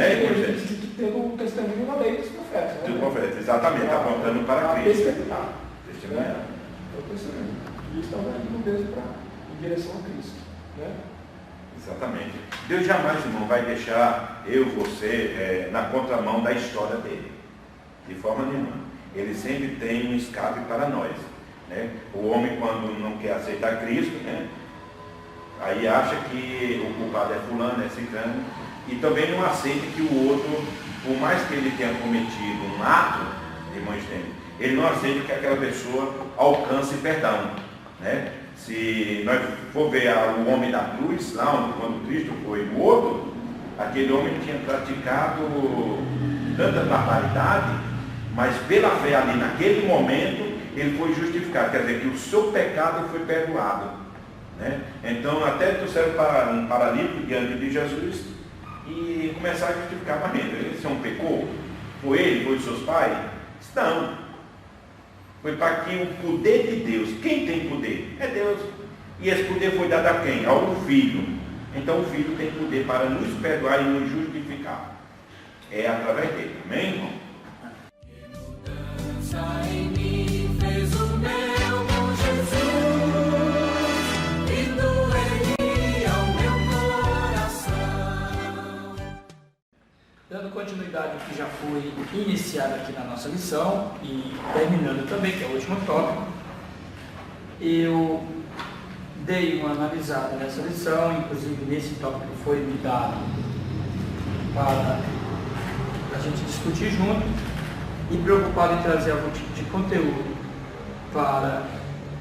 tem que ter um testemunho na lei dos profetas. Né? Do profeta, exatamente, apontando para Cristo. Testemunhar. Testemunhar. É o testemunho. E estão indo mesmo em direção a Cristo. Né? Exatamente. Deus jamais, irmão, vai deixar você na contramão da história dele. De forma nenhuma. Ele sempre tem um escape para nós. Né? O homem, quando não quer aceitar Cristo, né? Aí acha que o culpado é fulano, é ciclano, e também não aceita que o outro, por mais que ele tenha cometido um ato, irmão Estênio, ele não aceita que aquela pessoa alcance perdão. Né? Se nós for ver o homem da cruz, lá quando Cristo foi morto, aquele homem tinha praticado tanta barbaridade, mas pela fé ali naquele momento, ele foi justificado, quer dizer que o seu pecado foi perdoado. Né? Então até trouxeram para um paralítico diante de Jesus e começaram a justificar a renda. Esse não pecou? Foi ele? Foi os seus pais? Não. Foi para que o poder de Deus, quem tem poder? É Deus. E esse poder foi dado a quem? Ao Filho. então o Filho tem poder para nos perdoar e nos justificar. É através dele. Amém, irmão? Mudança em mim fez o meu bom Jesus, vindo ele ao meu coração. Dando continuidade ao que já foi iniciado aqui na nossa lição e terminando também, que é o último tópico, eu dei uma analisada nessa lição, inclusive nesse tópico que foi me dado para a gente discutir junto, e preocupado em trazer algum tipo de conteúdo para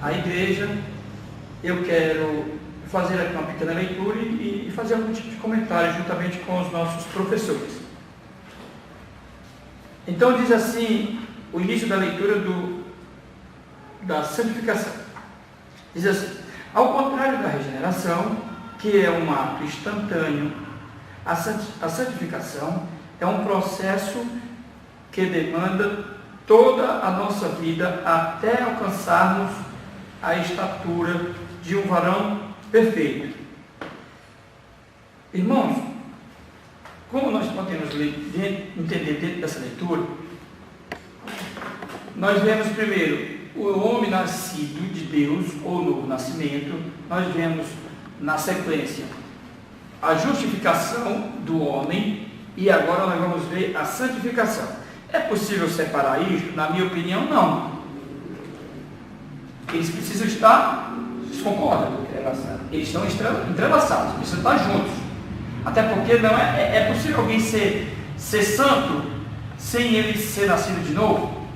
a igreja, eu quero fazer aqui uma pequena leitura e fazer algum tipo de comentário juntamente com os nossos professores. Então diz assim, o início da leitura da santificação. Diz assim: ao contrário da regeneração, que é um ato instantâneo, a santificação é um processo que demanda toda a nossa vida até alcançarmos a estatura de um varão perfeito. Irmãos, como nós podemos entender dentro dessa leitura, nós vemos primeiro o homem nascido de Deus, ou novo nascimento. Nós vemos na sequência a justificação do homem, e agora nós vamos ver a santificação. É possível separar isso? Na minha opinião, não. Eles precisam estar, vocês concordam? Eles estão entrelaçados, precisam estar juntos. Até porque não é possível alguém ser santo sem ele ser nascido de novo?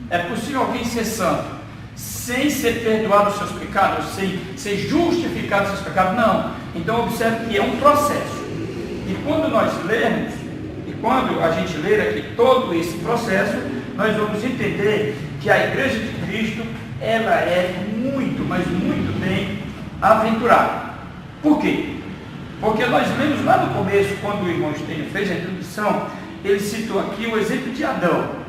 É possível alguém ser santo sem ser perdoado os seus pecados, sem ser justificado os seus pecados? Não. Então observe que é um processo. E quando nós lermos, e quando a gente ler aqui todo esse processo, nós vamos entender que a Igreja de Cristo, ela é muito, mas muito bem aventurada. Por quê? Porque nós lemos lá no começo, quando o irmão Estênio fez a introdução, ele citou aqui o exemplo de Adão.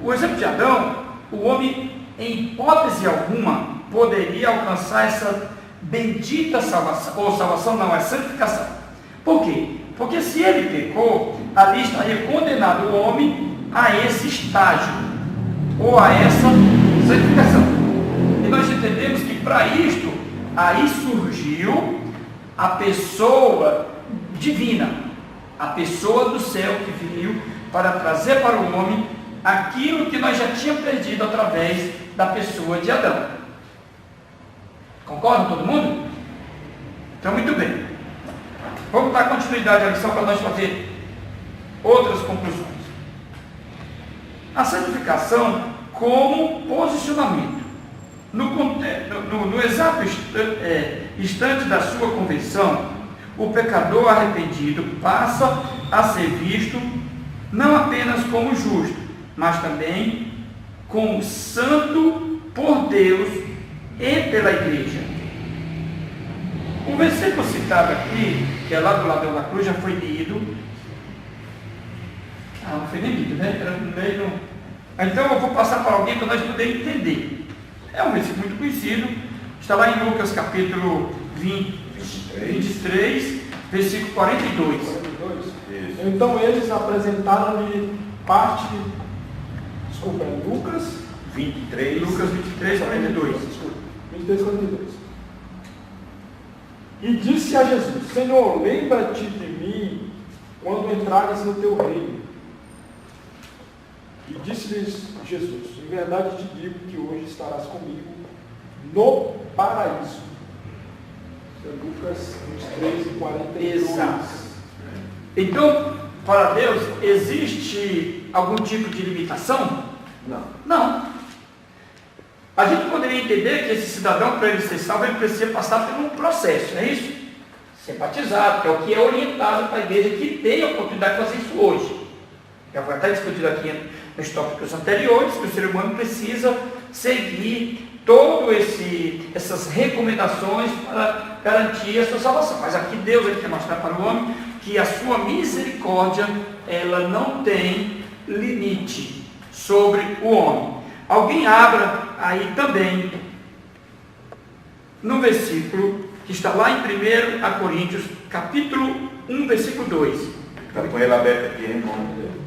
O exemplo de Adão, o homem, em hipótese alguma, poderia alcançar essa bendita salvação, ou salvação não, é santificação. Por quê? Porque se ele pecou, ali estaria condenado o homem a esse estágio, ou a essa santificação. E nós entendemos que para isto, aí surgiu a pessoa divina, a pessoa do céu que veio para trazer para o homem aquilo que nós já tínhamos perdido através da pessoa de Adão. Concorda todo mundo? Então, muito bem. Vamos dar continuidade à lição para nós fazer outras conclusões. A santificação como posicionamento. No exato instante da sua conversão, o pecador arrependido passa a ser visto não apenas como justo, mas também como santo por Deus e pela igreja. O versículo citado aqui, que é lá do ladrão da cruz, já foi lido. Não foi nem lido, né? Era no meio. Então eu vou passar para alguém para nós podermos entender. É um versículo muito conhecido, está lá em Lucas capítulo 23, versículo 42. Então eles apresentaram-lhe parte, desculpa, é Lucas 23, 42. Desculpa, 23, 42. E disse a Jesus: Senhor, lembra-te de mim quando entrares no teu reino. E disse-lhes Jesus: em verdade te digo que hoje estarás comigo no paraíso. Isso é Lucas 23 e 42. Exato. Então, para Deus, existe algum tipo de limitação? Não. Não. A gente poderia entender que esse cidadão, para ele ser salvo, ele precisa passar por um processo, não é isso? Ser batizado, que é o que é orientado para a igreja que tem a oportunidade de fazer isso hoje. Já foi até discutido aqui nos tópicos anteriores, que o ser humano precisa seguir todas essas recomendações para garantir a sua salvação. Mas aqui Deus ele quer mostrar para o homem que a sua misericórdia, ela não tem limite sobre o homem. Alguém abra aí também no versículo que está lá em 1 Coríntios, capítulo 1, versículo 2. Está com ele aberto aqui, irmão.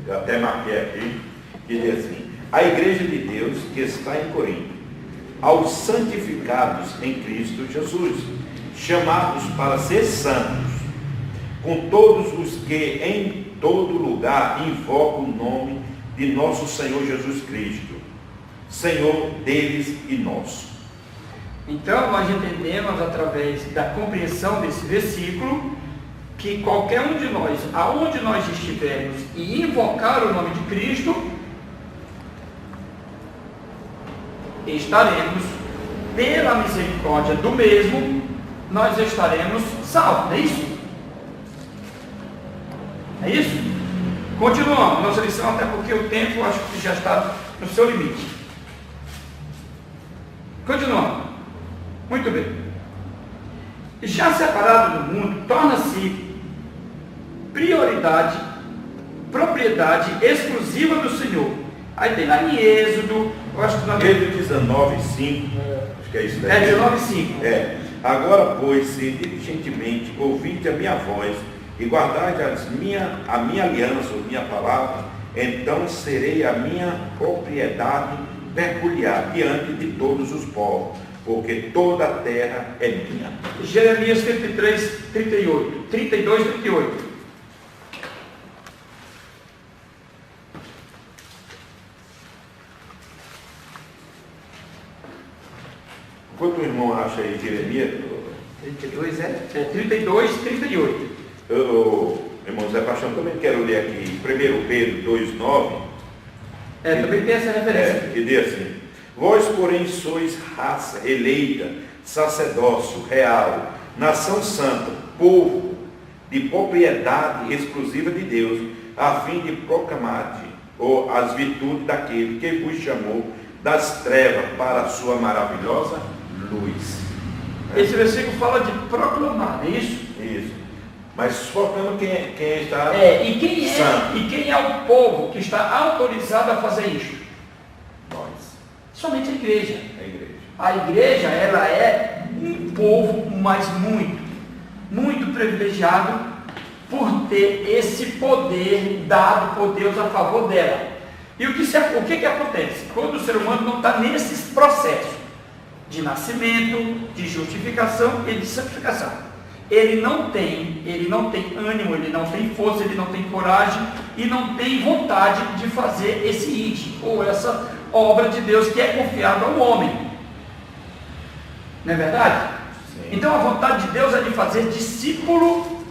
Eu até marquei aqui, que diz assim: a igreja de Deus que está em Corinto, aos santificados em Cristo Jesus, chamados para ser santos, com todos os que em todo lugar invocam o nome de nosso Senhor Jesus Cristo, Senhor deles e nosso. Então, nós entendemos, através da compreensão desse versículo, que qualquer um de nós, aonde nós estivermos, e invocar o nome de Cristo, estaremos, pela misericórdia do mesmo, nós estaremos salvos, não é isso? É isso? Continuamos nossa lição, até porque o tempo acho que já está no seu limite. Continuamos. Muito bem. Já separado do mundo, torna-se prioridade, propriedade exclusiva do Senhor. Aí tem lá em Êxodo, eu acho que nós... Êxodo 19, 5, acho que é isso daí. É 19, 5. Agora, pois, se diligentemente ouvinte a minha voz e guardai a minha aliança, a minha palavra, então serei a minha propriedade peculiar diante de todos os povos, porque toda a terra é minha. Jeremias 33, 38, 32, 38. Enquanto o irmão acha aí Jeremias, 32 é? 32, 38. Irmão Zé Paixão, também quero ler aqui 1 Pedro 2,9. Também tem essa referência. Que diz assim: vós, porém, sois raça eleita, sacerdócio real, nação santa, povo de propriedade exclusiva de Deus, a fim de proclamar as virtudes daquele que vos chamou das trevas para a sua maravilhosa luz. Esse versículo fala de proclamar, não é isso? Isso. Mas focando quem está santo. E quem é o povo que está autorizado a fazer isso? Nós. Somente a igreja. A igreja. A igreja, ela é um povo, mas muito privilegiado por ter esse poder dado por Deus a favor dela. E o que acontece? Quando o ser humano não está nesses processos de nascimento, de justificação e de santificação, ele não tem ânimo, ele não tem força, ele não tem coragem e não tem vontade de fazer esse id, ou essa obra de Deus que é confiada ao homem. Não é verdade? Sim. Então a vontade de Deus é de fazer discípulo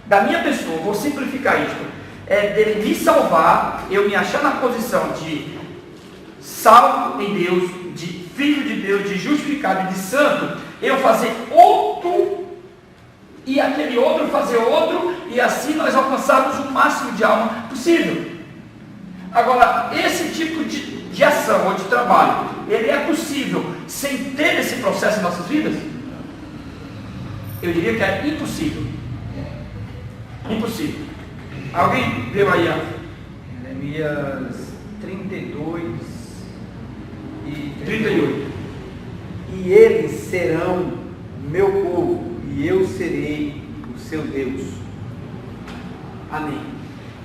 da minha pessoa. Vou simplificar isso. É dele me salvar, eu me achar na posição de salvo em Deus, de filho de Deus, de justificado e de santo, eu fazer outro e aquele outro fazer outro, e assim nós alcançarmos o máximo de alma possível. Agora, esse tipo de ação ou de trabalho, ele é possível sem ter esse processo em nossas vidas? Eu diria que é impossível. Impossível. Alguém viu aí? Jeremias 32 e 38. E eles serão meu povo, e eu serei o seu Deus. Amém.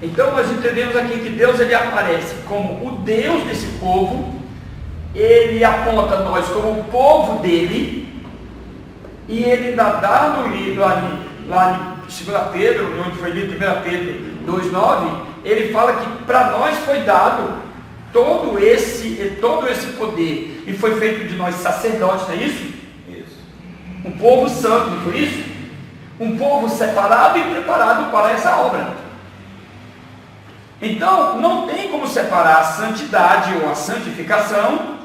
Então nós entendemos aqui que Deus ele aparece como o Deus desse povo, ele aponta nós como o povo dele, e ele ainda dá no livro, lá em 2 Pedro, onde foi lido 1 Pedro 2,9, ele fala que para nós foi dado todo esse poder, e foi feito de nós sacerdotes, não é isso? Isso. Um povo santo, não foi isso? Um povo separado e preparado para essa obra. Então, não tem como separar a santidade ou a santificação,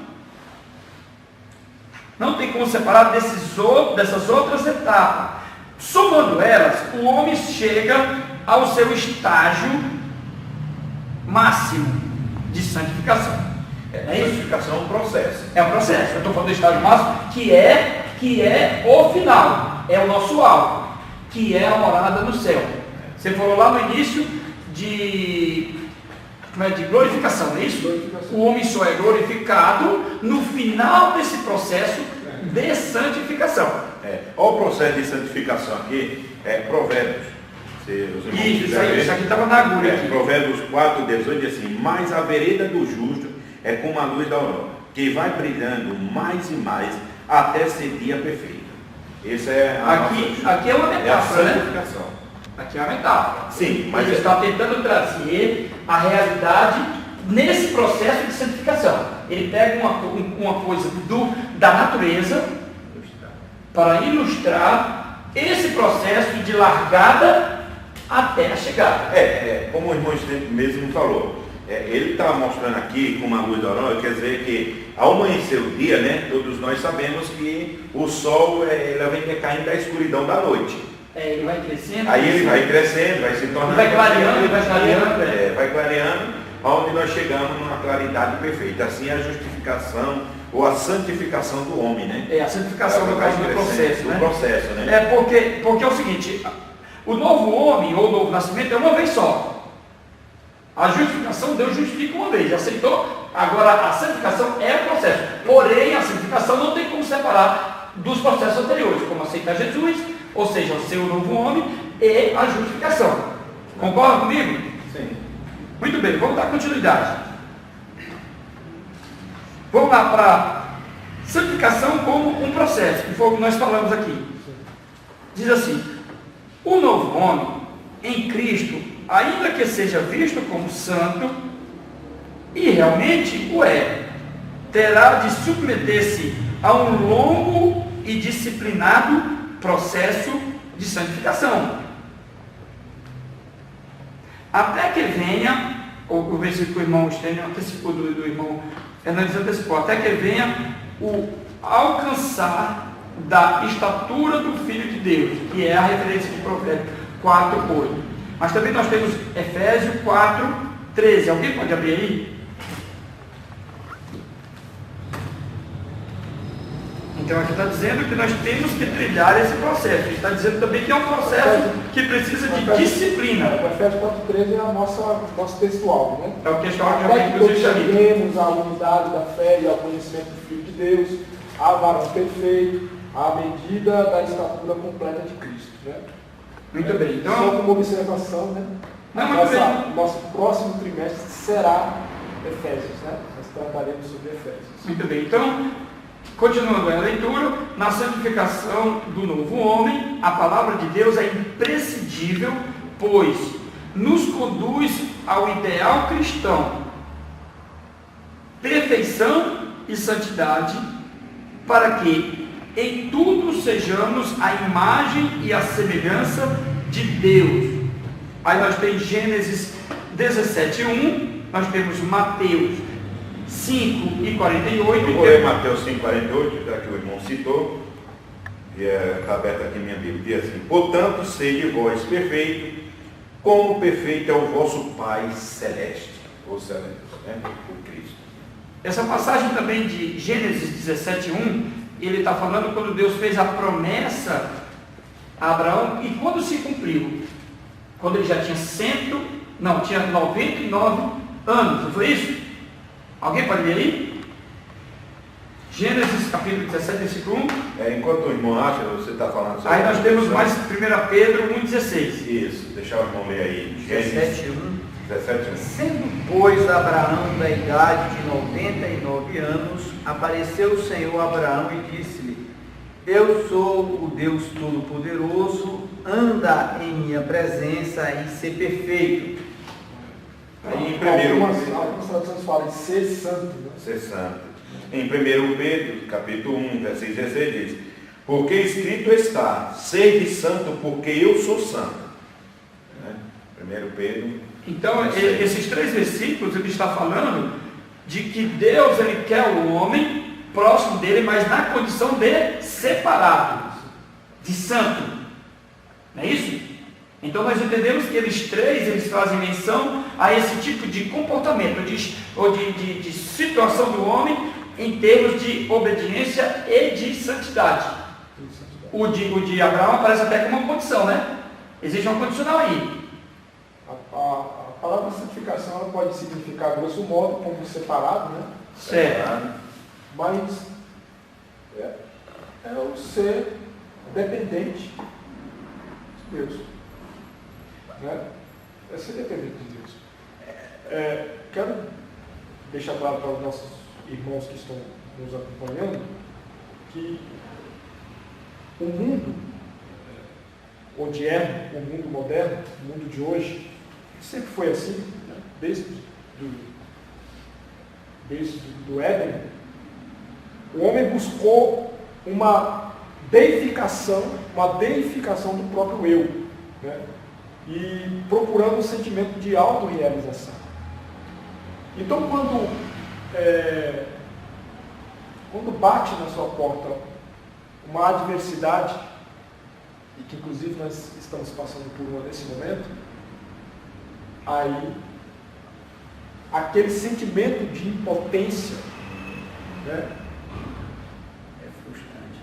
não tem como separar dessas outras etapas. Somando elas, o homem chega ao seu estágio máximo de santificação. Santificação é um processo. É um processo. Eu estou falando do estágio máximo, que é o final, é o nosso alvo, que é a morada no céu. Você falou lá no início de glorificação, não é isso? O homem só é glorificado no final desse processo santificação. Olha o processo de santificação aqui, Provérbios. Isso aqui estava na agulha aqui. Provérbios 4, 18 diz assim: mas a vereda do justo é como a luz da aurora, que vai brilhando mais e mais até ser dia perfeito. Esse é aqui é uma metáfora, né? Santificação. Aqui é uma metáfora. Sim, mas ele está tentando trazer a realidade nesse processo de santificação. Ele pega uma coisa da natureza para ilustrar esse processo de largada até a chegada. Como o irmão mesmo falou, ele está mostrando aqui com uma luz da aurora, quer dizer que ao amanhecer o dia, né, todos nós sabemos que o sol ele vem decaindo da escuridão da noite. Ele vai crescendo. Aí ele vai crescendo, vai se tornando. Vai clareando, vai clareando, onde nós chegamos numa claridade perfeita. Assim é a justificação ou a santificação do homem, né? A santificação no caso do processo, né? Do processo, né? Porque é o seguinte, o novo homem ou o novo nascimento é uma vez só. A justificação, Deus justifica uma vez, aceitou. Agora, a santificação é o processo. Porém, a santificação não tem como separar dos processos anteriores, como aceitar Jesus, ou seja, ser o novo homem, e a justificação. Concorda comigo? Sim. Muito bem, vamos dar continuidade. Vamos lá para santificação como um processo, que foi o que nós falamos aqui. Diz assim: o novo homem em Cristo, ainda que seja visto como santo, e realmente o terá de submeter-se a um longo e disciplinado processo de santificação. Até que venha, o versículo que o irmão Stênio antecipou, do irmão Fernandes antecipou, até que venha o alcançar da estatura do Filho de Deus, que é a referência de Provérbios 4:8. Mas também nós temos Efésios 4:13. Alguém pode abrir aí? Então aqui está dizendo que nós temos que trilhar esse processo. Ele está dizendo também que é um processo que precisa de disciplina. O Efésios 4:13 é o nosso textual, né? É o textual que até eu que todos inclusive cheguemos à unidade da fé e ao conhecimento do Filho de Deus, a varão perfeito, à medida da estatura completa de Cristo, né? Muito bem. Então, só como observação, né? Nosso próximo trimestre será Efésios, né? Nós trataremos sobre Efésios. Muito bem. Então, continuando a leitura, na santificação do novo homem, a palavra de Deus é imprescindível, pois nos conduz ao ideal cristão, perfeição e santidade, para que em tudo sejamos a imagem e a semelhança de Deus. Aí nós temos Gênesis 17:1, nós temos Mateus 5:48. Eu vou ler Mateus 5:48, já que o irmão citou, e está aberto aqui minha Bíblia, diz assim: portanto, sede vós perfeito, como perfeito é o vosso Pai Celeste, ou Celeste, né? O Cristo. Essa passagem também de Gênesis 17:1, ele está falando quando Deus fez a promessa a Abraão e quando se cumpriu. Quando ele já tinha tinha 99 anos, não foi isso? Alguém pode ler aí? Gênesis capítulo 17, versículo 1. Enquanto o irmão acha, você está falando sobre. Aí nós temos mais 1 Pedro 1,16. Isso, deixa o irmão ler aí. 17:1. 17:1. Sendo, pois, Abraão da idade de 99 anos, apareceu o Senhor a Abraão e disse-lhe: eu sou o Deus Todo-Poderoso, anda em minha presença e ser perfeito. Aí em primeiro. Algumas traduções falam de ser santo, né? Ser santo. Em 1 Pedro, capítulo 1, versículo 16, diz: porque escrito está, sede santo, porque eu sou santo. 1 Pedro. Então, esses 3 versículos, ele está falando de que Deus, ele quer o homem próximo dele, mas na condição de separado, de santo. Não é isso? Então, nós entendemos que eles fazem menção a esse tipo de comportamento, ou de situação do homem, em termos de obediência e de santidade. O de Abraão aparece até como uma condição, né? Existe uma condicional aí. A palavra santificação ela pode significar, grosso modo, como separado, né? Certo. Mas é o ser dependente de Deus. Né? É ser dependente de Deus. Quero deixar claro para os nossos irmãos que estão nos acompanhando que o mundo, onde é o mundo moderno, o mundo de hoje, sempre foi assim, né? desde do Éden, o homem buscou uma deificação do próprio eu, né? E procurando um sentimento de autorrealização. Então, quando bate na sua porta uma adversidade, e que inclusive nós estamos passando por uma nesse momento, aí aquele sentimento de impotência, né? É frustrante.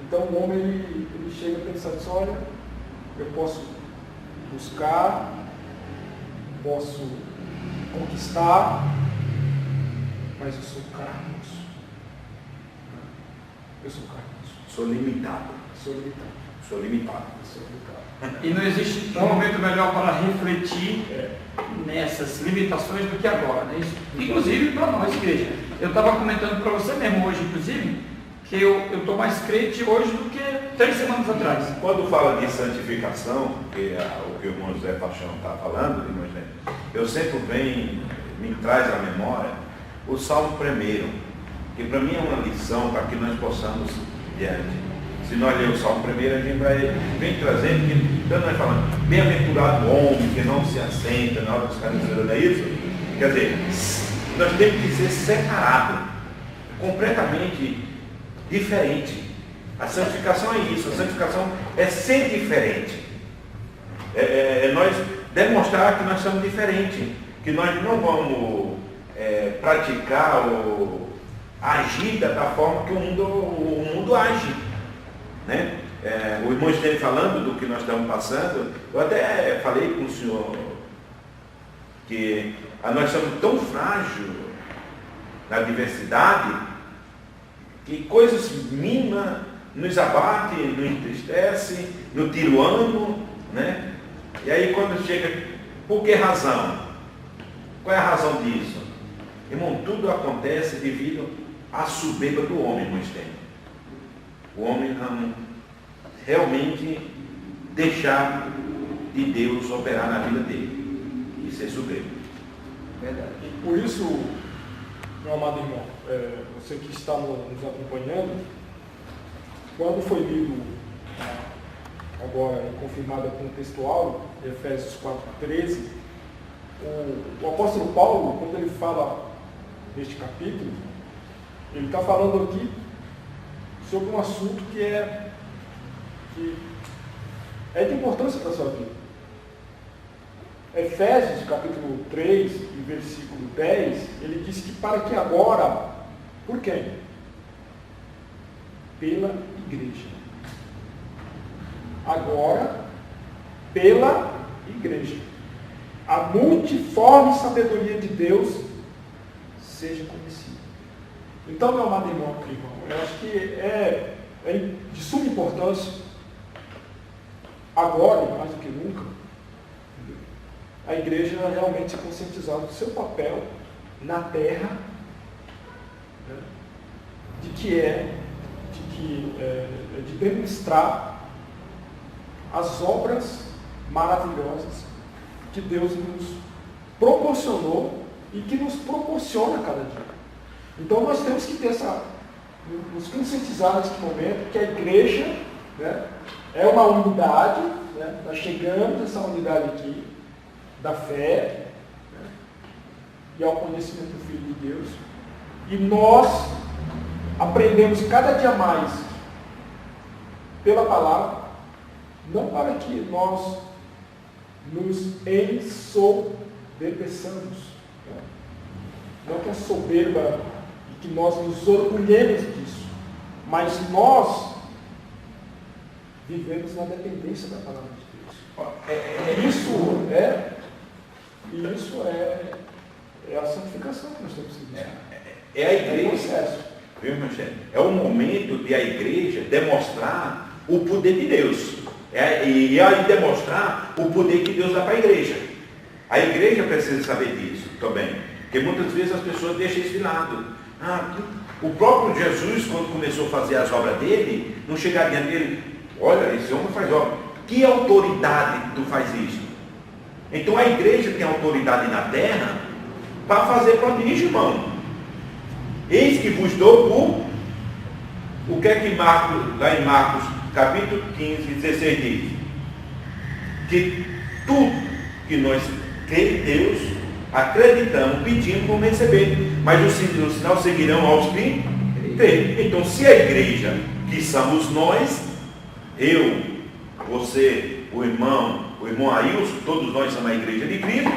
Então o homem ele chega pensando assim, olha, eu posso buscar, posso conquistar, mas eu sou carnoso. Eu sou carnoso. Sou limitado. Sou limitado. Sou limitado. Sou limitado. E não existe um momento melhor para refletir nessas limitações do que agora, né? Isso, inclusive para nós, igreja. Eu estava comentando para você mesmo hoje, inclusive, que eu estou mais crente hoje do que 3 semanas atrás. Quando fala de santificação, que é o que o irmão José Paixão está falando, irmão José, eu sempre me traz à memória o Salmo 1, que para mim é uma lição para que nós possamos diante. Se nós lermos o Salmo 1, a gente vem trazendo, que tanto nós falamos, bem-aventurado o homem que não se assenta na hora dos carniceiros, não é isso? Quer dizer, nós temos que ser separados, completamente diferente. A santificação é isso, a santificação é ser diferente. É nós demonstrar que nós somos diferentes, que nós não vamos praticar ou agir da forma que o mundo age. Né? O irmão esteve falando do que nós estamos passando, eu até falei com o senhor que nós somos tão frágeis na diversidade que coisas mínimas nos abatem, nos entristecem, nos tiram o ânimo, né? E aí quando chega, por que razão? Qual é a razão disso? Irmão, tudo acontece devido à soberba do homem, irmão Estênio. O homem não realmente deixar de Deus operar na vida dele. Isso é soberbo. Verdade. E por isso, meu amado irmão, você que está nos acompanhando, quando foi lido agora e confirmada com o textual, Efésios 4,13, o apóstolo Paulo, quando ele fala neste capítulo, ele está falando aqui sobre um assunto que é de importância para a sua vida. Efésios, capítulo 3, versículo 10, ele diz que para que agora, por quem? Pela igreja. Agora, pela igreja. A multiforme sabedoria de Deus seja conhecida. Então, meu amado irmão, eu acho que é de suma importância, agora, mais do que nunca, a igreja realmente se conscientizar do seu papel na terra, né, de demonstrar as obras maravilhosas que Deus nos proporcionou e que nos proporciona a cada dia. Então nós temos que nos conscientizar nesse momento que a igreja, né, é uma unidade, né, nós chegamos a essa unidade aqui da fé, né, e ao conhecimento do Filho de Deus, e nós aprendemos cada dia mais pela palavra, não para que nós nos ensoberbeçamos, né? Não que a soberba e que nós nos orgulhemos disso, mas nós vivemos na dependência da palavra de Deus. Isso é a santificação que nós temos que buscar. É a igreja. processo. Viu, Michele? É o momento de a igreja demonstrar o poder de Deus. E aí demonstrar o poder que Deus dá para a igreja. A igreja precisa saber disso também. Porque muitas vezes as pessoas deixam isso de lado. O próprio Jesus, quando começou a fazer as obras dele, não chegaria dele, olha, esse homem faz obra. Que autoridade tu faz isso? Então a igreja tem autoridade na terra para fazer prodígio, irmão. Eis que vos dou o que é que Marcos, lá em Marcos capítulo 15, 16 diz? Que tudo que nós cremos em Deus, acreditamos, pedimos, vamos receber. Mas o sinal seguirão aos que creem. Então, se a igreja, que somos nós, eu, você, o irmão Ailson, todos nós somos a igreja de Cristo,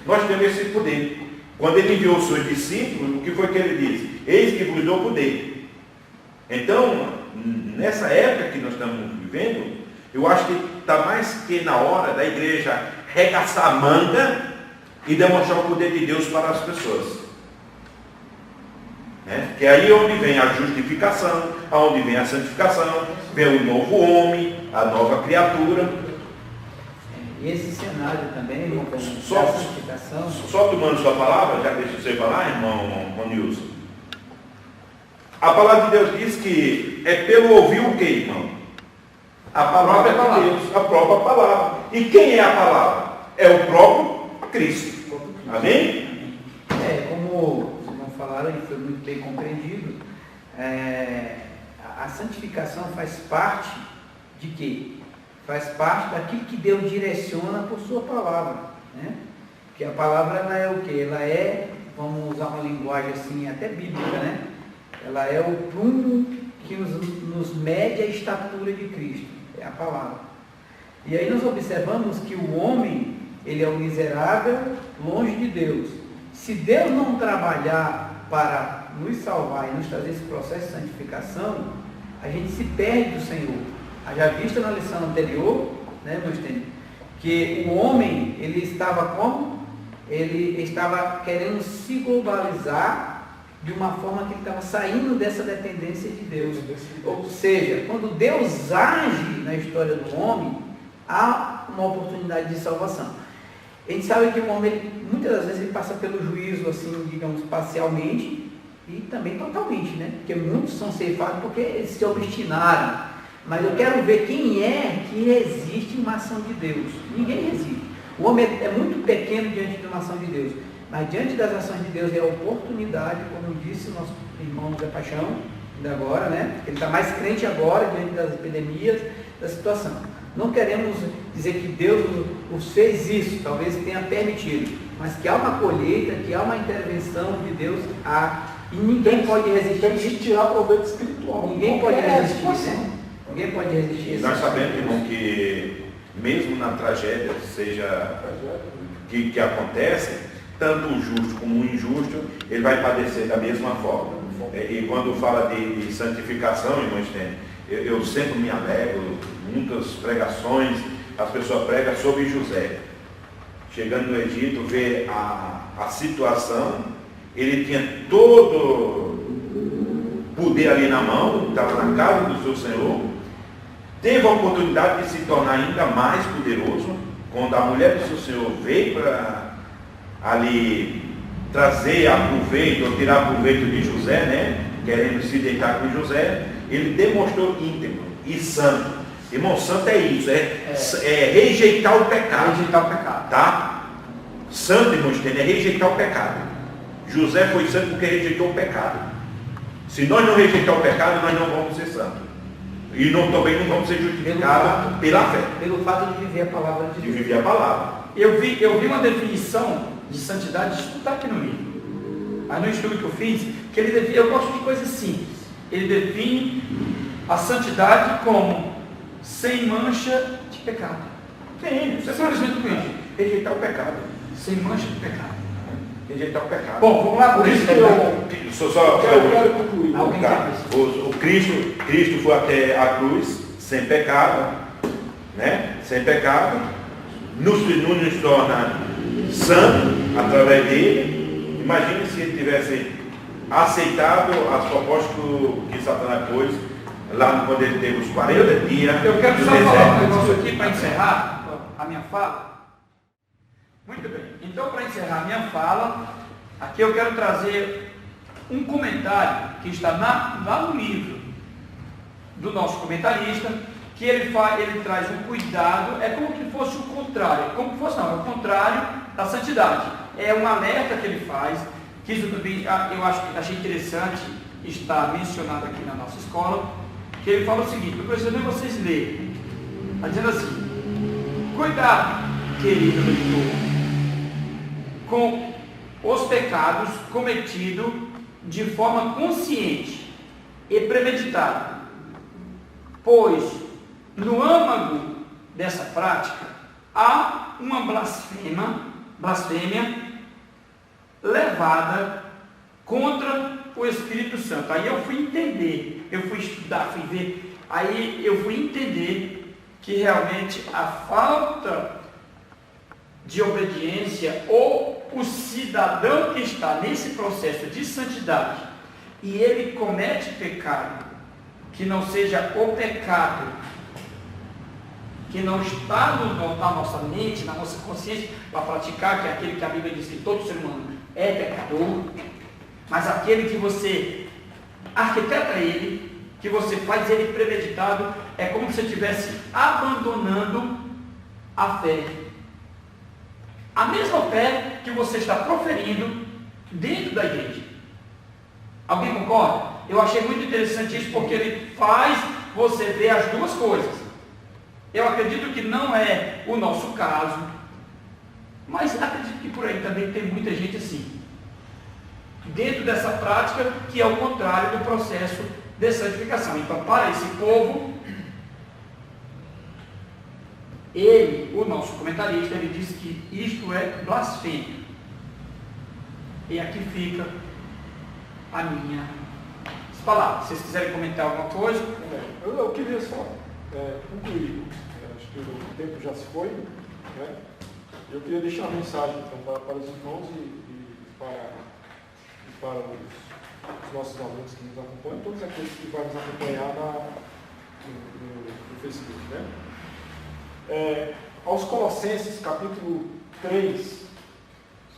nós temos esse poder. Quando ele enviou os seus discípulos, o que foi que ele disse? Eis que vos dou poder. Então, nessa época que nós estamos vivendo, eu acho que está mais que na hora da igreja regaçar a manga e demonstrar o poder de Deus para as pessoas. Que aí é onde vem a justificação, aonde vem a santificação, vem o novo homem, a nova criatura. E esse cenário também, irmão, da Só santificação. Só tomando sua palavra, já deixa você falar, irmão Nilson. A palavra de Deus diz que é pelo ouvir o que, irmão? A palavra de Deus, a própria palavra. E quem é a palavra? É o próprio Cristo. Amém? Como os irmãos falaram, e foi muito bem compreendido, a santificação faz parte de quê? Faz parte daquilo que Deus direciona por sua palavra. Porque a palavra, ela é o quê? Ela é, vamos usar uma linguagem assim, até bíblica, Ela é o prumo que nos mede a estatura de Cristo. É a palavra. E aí nós observamos que o homem, ele é um miserável, longe de Deus. Se Deus não trabalhar para nos salvar e nos trazer esse processo de santificação, a gente se perde do Senhor. Já visto na lição anterior, meus tempos, que o homem, ele estava como? Ele estava querendo se globalizar de uma forma que ele estava saindo dessa dependência de Deus. Ou seja, quando Deus age na história do homem, há uma oportunidade de salvação. A gente sabe que o homem, muitas das vezes, ele passa pelo juízo, assim, digamos, parcialmente e também totalmente, Porque muitos são ceifados porque eles se obstinaram. Mas eu quero ver quem é que resiste uma ação de Deus. Ninguém resiste. O homem é muito pequeno diante de uma ação de Deus. Mas diante das ações de Deus é a oportunidade, como disse nosso irmão Zé Paixão, ainda agora, Ele está mais crente agora, diante das epidemias, da situação. Não queremos dizer que Deus os fez isso, talvez tenha permitido, mas que há uma colheita, que há uma intervenção de Deus, e ninguém pode resistir. Tem que tirar proveito espiritual. Ninguém pode resistir, Ninguém pode resistir. Nós sabemos, irmão, que mesmo na tragédia, seja que acontece, tanto o justo como o injusto, ele vai padecer da mesma forma. E quando fala de santificação, irmãos, eu sempre me alegro, muitas pregações, as pessoas pregam sobre José. Chegando no Egito, vê a situação, ele tinha todo poder ali na mão, estava na casa do seu Senhor, teve a oportunidade de se tornar ainda mais poderoso, quando a mulher do seu Senhor veio para ali trazer proveito, ou tirar proveito de José, querendo se deitar com José, ele demonstrou íntegro e santo. Irmão, santo é isso, é rejeitar o pecado. Rejeitar o pecado. Tá? Santo, irmãos, é rejeitar o pecado. José foi santo porque rejeitou o pecado. Se nós não rejeitar o pecado, nós não vamos ser santos. E também não vamos ser justificados pela fé. Pelo fato de viver a palavra de Deus. De viver a palavra. Eu vi uma definição de santidade, isso está aqui no livro. Mas no estudo que eu fiz, que ele define, eu gosto de coisas simples. Ele define a santidade como sem mancha de pecado. Sim, Isso é simplesmente isso. Rejeitar o pecado. Sem mancha de pecado. Rejeitar o pecado. Bom, vamos lá. Por isso que eu quero concluir. O Cristo foi até a cruz sem pecado, sem pecado, nos torna santo através dele. Imagine se ele tivesse aceitado as propostas que Satanás pôs lá quando ele teve os 40 dias Eu quero no só falar um deserto. negócio aqui para encerrar a minha fala. Muito bem. Então, para encerrar a minha fala, aqui eu quero trazer um comentário que está lá no livro do nosso comentarista, que ele traz um cuidado, é como que fosse o contrário, como que fosse não, é o contrário da santidade. É um alerta que ele faz, que isso também eu achei interessante estar mencionado aqui na nossa escola, que ele fala o seguinte, eu preciso de vocês lerem, está dizendo assim: cuidado, querido leitor, com os pecados cometidos de forma consciente e premeditada, pois no âmago dessa prática há uma blasfêmia levada contra o Espírito Santo. Aí eu fui entender, eu fui estudar, fui ver, aí eu fui entender que realmente a falta de obediência, ou o cidadão que está nesse processo de santidade e ele comete pecado, que não seja o pecado que não está na nossa mente, na nossa consciência para praticar, que é aquele que a Bíblia diz que todo ser humano é pecador, mas aquele que você arquiteta ele, que você faz ele premeditado, é como se você estivesse abandonando a fé. A mesma fé que você está proferindo dentro da igreja. Alguém concorda? Eu achei muito interessante isso, porque ele faz você ver as duas coisas. Eu acredito que não é o nosso caso, mas acredito que por aí também tem muita gente assim, dentro dessa prática, que é o contrário do processo de santificação. Então, para esse povo, o nosso comentarista, ele diz que isto é blasfêmia. E aqui fica a minha palavra. Se vocês quiserem comentar alguma coisa. Eu queria só concluir. Acho que o tempo já se foi. Né? Eu queria deixar uma mensagem então, para os irmãos e para os nossos alunos que nos acompanham, todos aqueles que vão nos acompanhar no Facebook. Né? Aos Colossenses, capítulo 3, se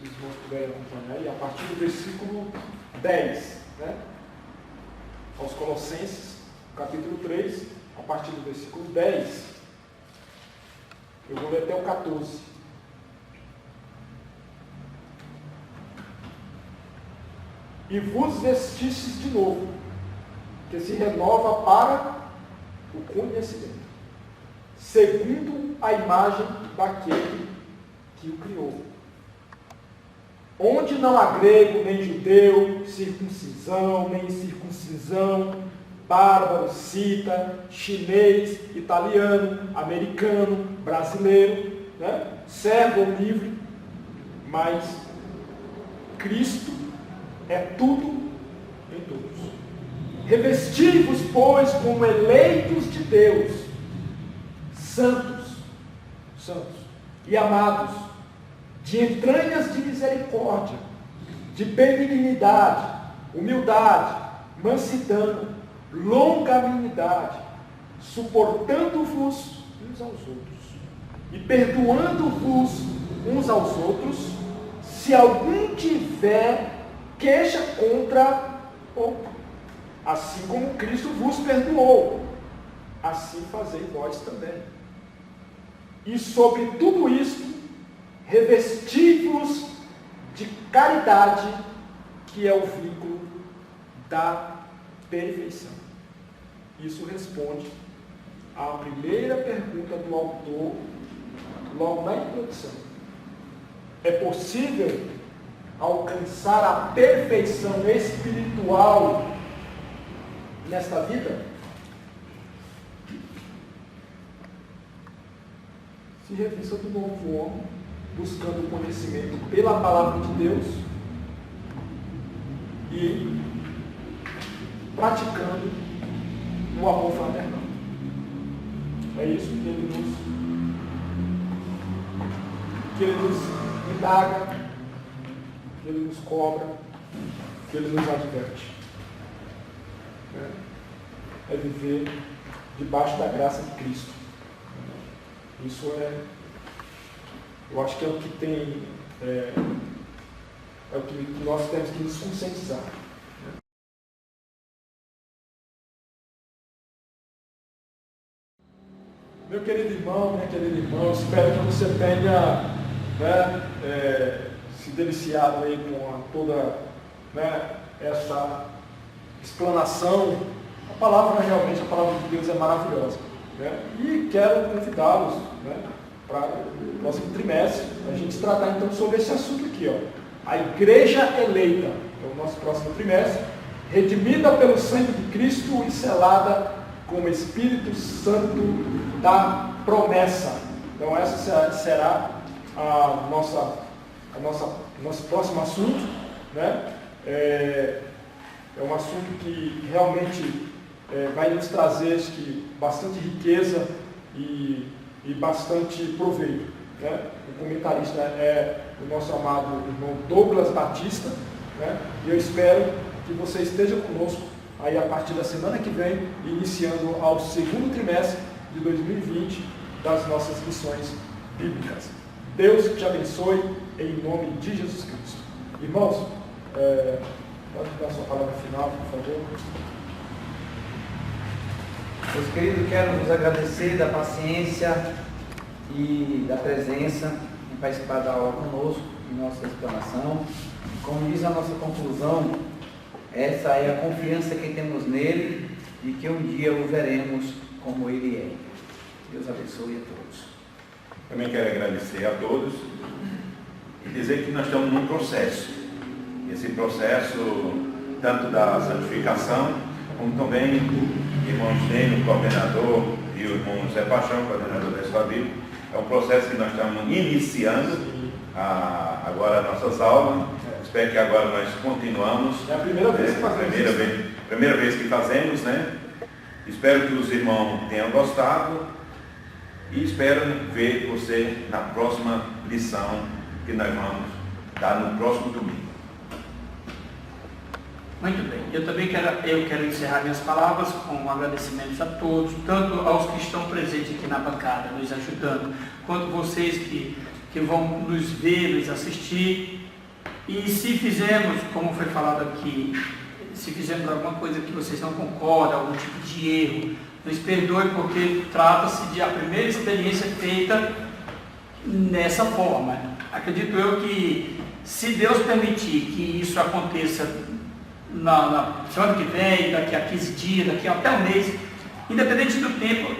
os irmãos puderem acompanhar, e a partir do versículo 10. Né? Aos Colossenses, capítulo 3, a partir do versículo 10, eu vou ler até o 14. E vos vestistes de novo, que se renova para o conhecimento, segundo a imagem daquele que o criou. Onde não há grego, nem judeu, circuncisão, nem incircuncisão, bárbaro, cita, chinês, italiano, americano, brasileiro, né? Servo ou livre, mas Cristo é tudo em todos. Revesti-vos, pois, como eleitos de Deus, santos e amados, de entranhas de misericórdia, de benignidade, humildade, mansidão, longanimidade, suportando-vos uns aos outros e perdoando-vos uns aos outros, se algum tiver queixa contra outro, assim como Cristo vos perdoou, assim fazei vós também. E sobre tudo isto, revesti-vos de caridade, que é o vínculo da perfeição. Isso responde à primeira pergunta do autor, logo na introdução. É possível alcançar a perfeição espiritual nesta vida? Se revista do novo homem, buscando o conhecimento pela palavra de Deus e praticando o amor fraternal. É isso que ele nos indaga, que ele nos cobra que ele nos adverte. É viver debaixo da graça de Cristo. Isso eu acho que é o que tem, é o que nós temos que nos conscientizar. Meu querido irmão, minha querida irmã, espero que você tenha se deliciado aí com toda essa explanação. A palavra realmente, a palavra de Deus é maravilhosa. E quero convidá-los para o próximo trimestre, a gente tratar então sobre esse assunto aqui, a igreja eleita, é o nosso próximo trimestre, redimida pelo sangue de Cristo e selada com o Espírito Santo da promessa. Então essa será nosso próximo assunto. É um assunto que realmente vai nos trazer bastante riqueza e bastante proveito. O comentarista é o nosso amado irmão Douglas Batista, e eu espero que você esteja conosco aí a partir da semana que vem, iniciando ao segundo trimestre de 2020 das nossas lições bíblicas. Deus te abençoe em nome de Jesus Cristo. Irmãos, pode dar sua palavra final, por favor. Meus queridos, quero vos agradecer da paciência e da presença em participar da aula conosco, em nossa explanação. Como diz a nossa conclusão, essa é a confiança que temos nele e que um dia o veremos como ele é. Deus abençoe a todos. Também quero agradecer a todos e dizer que nós estamos num processo. Esse processo, tanto da santificação, como também o irmão Stênio, coordenador, e o irmão José Paixão, coordenador da Escola Bíblica, é um processo que nós estamos iniciando agora nossas aulas. Espero que agora nós continuamos. É a primeira vez que fazemos primeira vez que fazemos, Espero que os irmãos tenham gostado e espero ver você na próxima lição que nós vamos dar no próximo domingo. Muito bem, eu quero encerrar minhas palavras com agradecimentos a todos, tanto aos que estão presentes aqui na bancada, nos ajudando, quanto vocês que vão nos ver, nos assistir. E se fizermos, como foi falado aqui, se fizermos alguma coisa que vocês não concordam, algum tipo de erro, nos perdoe, porque trata-se de a primeira experiência feita nessa forma. Acredito eu que, se Deus permitir que isso aconteça na semana que vem, daqui a 15 dias, daqui até um mês, independente do tempo,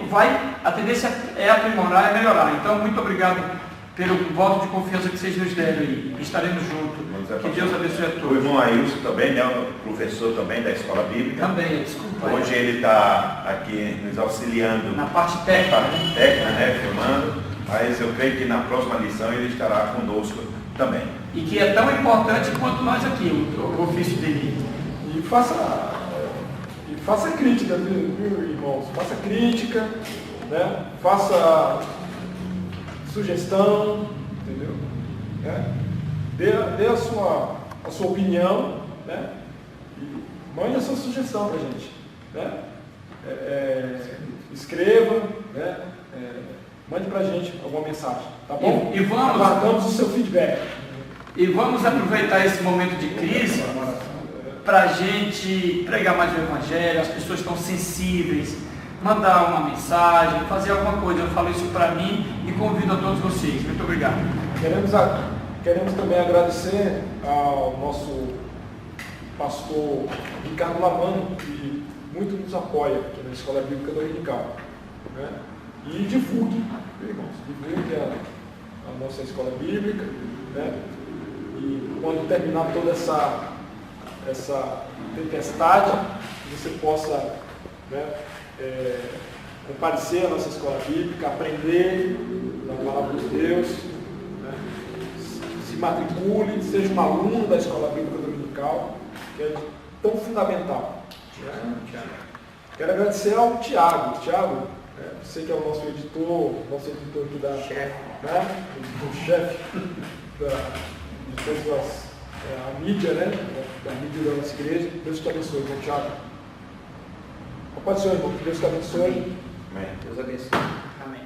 a tendência é aprimorar, é melhorar. Então, muito obrigado pelo voto de confiança que vocês nos deram aí. Estaremos juntos. Que Deus abençoe a todos. O irmão Ailson também, o professor também da Escola Bíblica. Também, desculpa. Hoje ele está aqui nos auxiliando na parte técnica, filmando, mas eu creio que na próxima lição ele estará conosco também. E que é tão importante quanto nós aqui, o ofício dele. E faça crítica, viu, irmãos? Faça crítica, faça sugestão, entendeu? Dê a sua opinião, e mande a sua sugestão para a gente, escreva, mande para a gente alguma mensagem, tá bom? E vamos, aguardamos o seu feedback. E vamos aproveitar esse momento de crise para a gente pregar mais o Evangelho. As pessoas estão sensíveis, mandar uma mensagem, fazer alguma coisa. Eu falo isso para mim e convido a todos vocês. Muito obrigado. Queremos também agradecer ao nosso pastor Ricardo Lamano, que muito nos apoia aqui na Escola Bíblica Dominical. E divulgue, irmãos, divulgue a nossa Escola Bíblica. E quando terminar toda essa tempestade, você possa comparecer à nossa Escola Bíblica, aprender da palavra de Deus, se matricule, seja um aluno da Escola Bíblica Dominical, que é tão fundamental. Quero agradecer ao Tiago. Tiago, você que é o nosso editor aqui da o chefe de todas a mídia, da vida da nossa igreja. Deus te abençoe, irmão Thiago. Pode ser, irmão. Deus te abençoe. Amém. Deus abençoe. Amém.